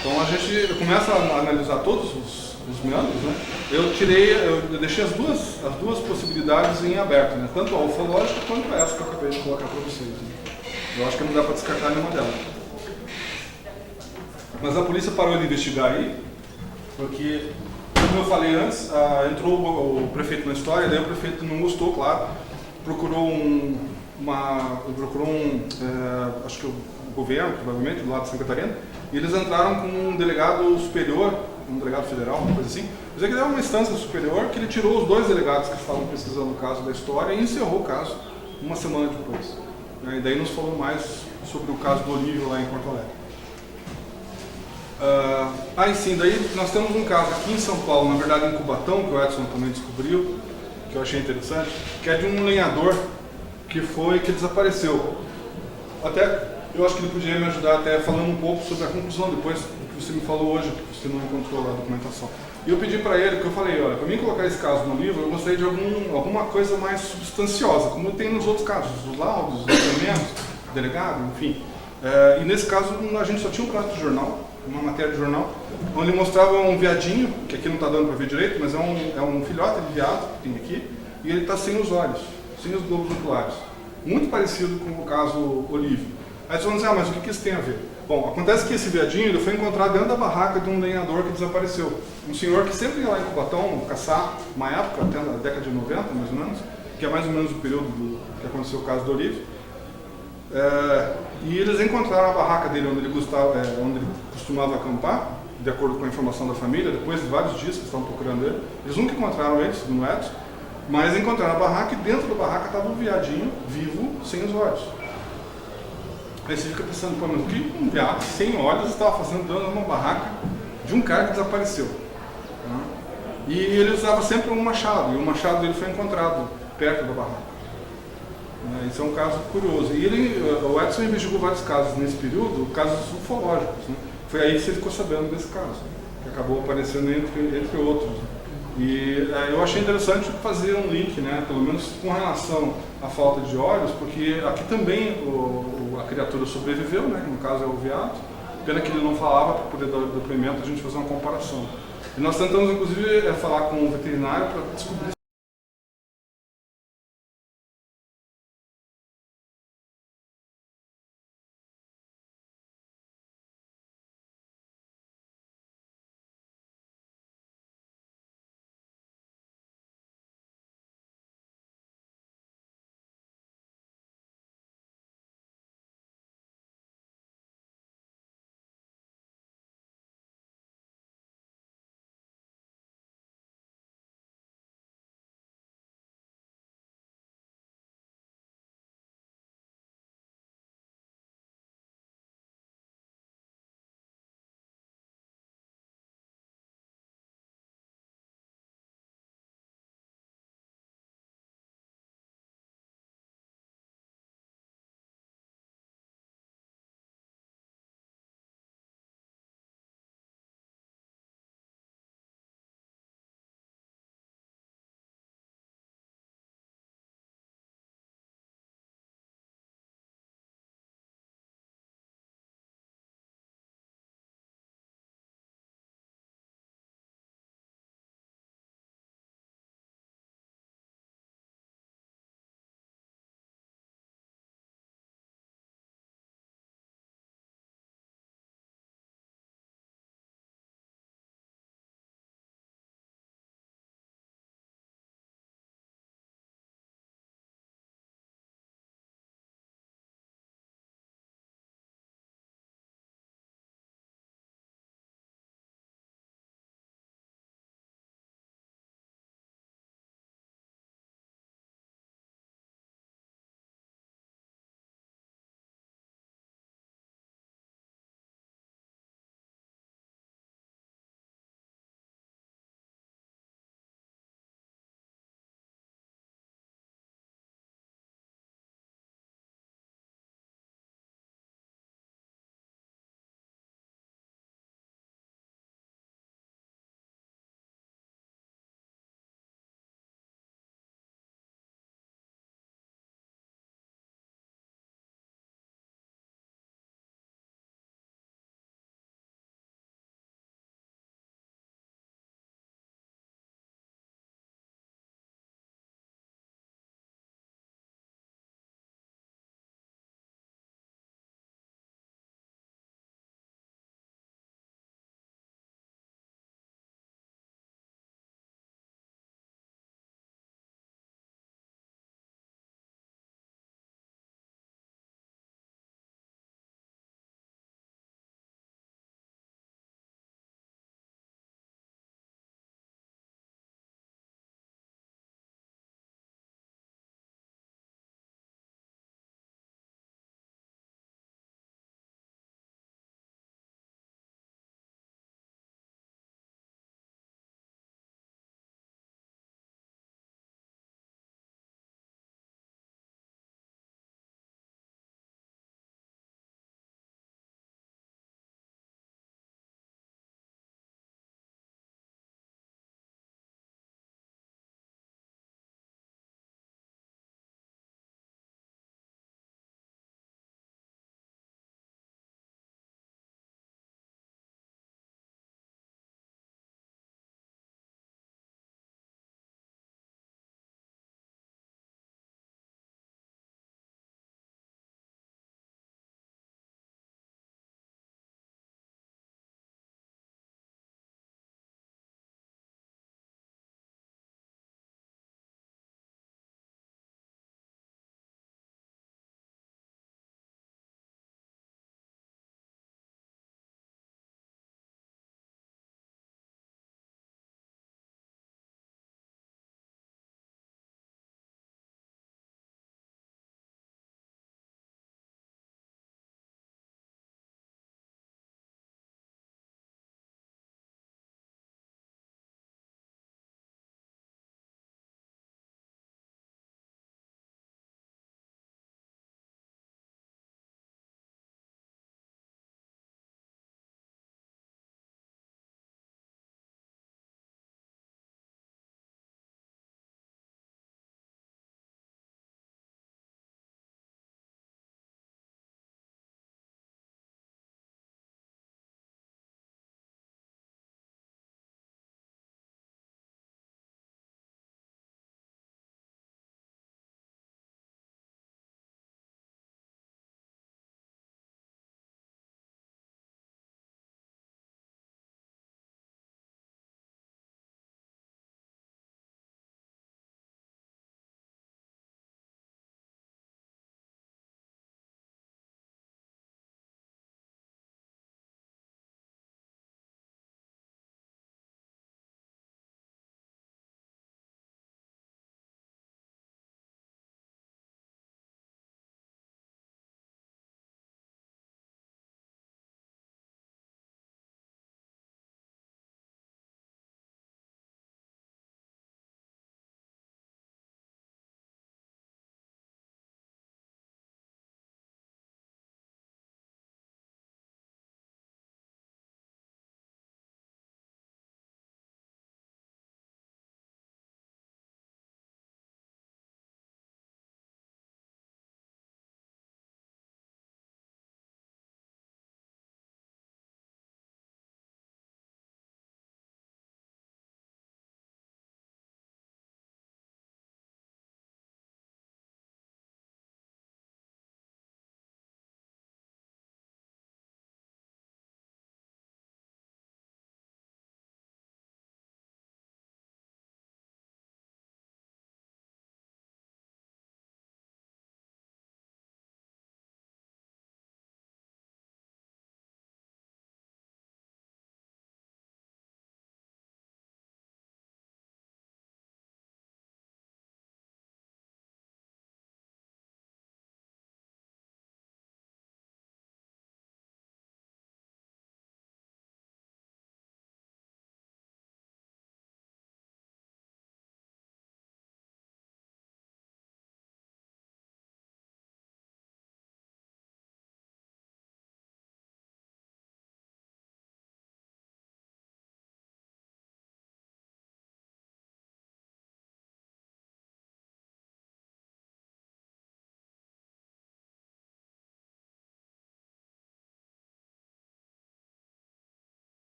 Então a gente começa a analisar todos os meandros, né? Eu deixei as duas possibilidades em aberto, né? Tanto a ufológica quanto essa que eu acabei de colocar para vocês, né? Eu acho que não dá para descartar nenhuma delas. Mas a polícia parou de investigar aí, porque, como eu falei antes, entrou o prefeito na história, daí o prefeito não gostou, claro, procurou acho que o governo, provavelmente, do lado de Santa Catarina, e eles entraram com um delegado superior, um delegado federal, uma coisa assim, mas é que deu uma instância superior que ele tirou os 2 delegados que estavam pesquisando o caso da história e encerrou o caso uma semana depois. E daí nos falou mais sobre o caso do Olívio lá em Porto Alegre. E sim, daí nós temos um caso aqui em São Paulo, na verdade em Cubatão, que o Edson também descobriu, que eu achei interessante, que é de um lenhador que desapareceu. Até eu acho que ele podia me ajudar até falando um pouco sobre a conclusão depois do que você me falou hoje, que você não encontrou lá a documentação. E eu pedi para ele, porque eu falei, olha, para mim colocar esse caso no livro, eu gostaria de alguma coisa mais substanciosa, como tem nos outros casos, os laudos, os documentos. delegado, enfim. E nesse caso a gente só tinha um prato de jornal, uma matéria de jornal, onde mostrava um veadinho, que aqui não está dando para ver direito, mas é um filhote de veado que tem aqui, e ele está sem os olhos, sem os globos oculares. Muito parecido com o caso Olívio. Aí vocês vão dizer, mas o que isso tem a ver? Bom, acontece que esse veadinho ele foi encontrado dentro da barraca de um lenhador que desapareceu. Um senhor que sempre ia lá em Cubatão caçar, uma época, até na década de 90, mais ou menos, que é mais ou menos o período que aconteceu o caso do Olívio. E eles encontraram a barraca dele onde ele costumava acampar, de acordo com a informação da família, depois de vários dias que estavam procurando ele. Eles nunca encontraram ele, segundo o Edson, mas encontraram a barraca e dentro da barraca estava um veadinho vivo, sem os olhos. Aí você fica pensando, pô, mas o que um veado sem olhos estava fazendo dentro de uma barraca de um cara que desapareceu? E ele usava sempre um machado, e o machado dele foi encontrado perto da barraca. Isso é um caso curioso. E o Edson investigou vários casos nesse período, casos ufológicos. Foi aí que você ficou sabendo desse caso, que acabou aparecendo entre outros. E eu achei interessante fazer um link, pelo menos com relação à falta de olhos, porque aqui também a criatura sobreviveu, que no caso é o veado. Pena que ele não falava para poder dar o depoimento, a gente fazer uma comparação. E nós tentamos, inclusive, falar com o veterinário para descobrir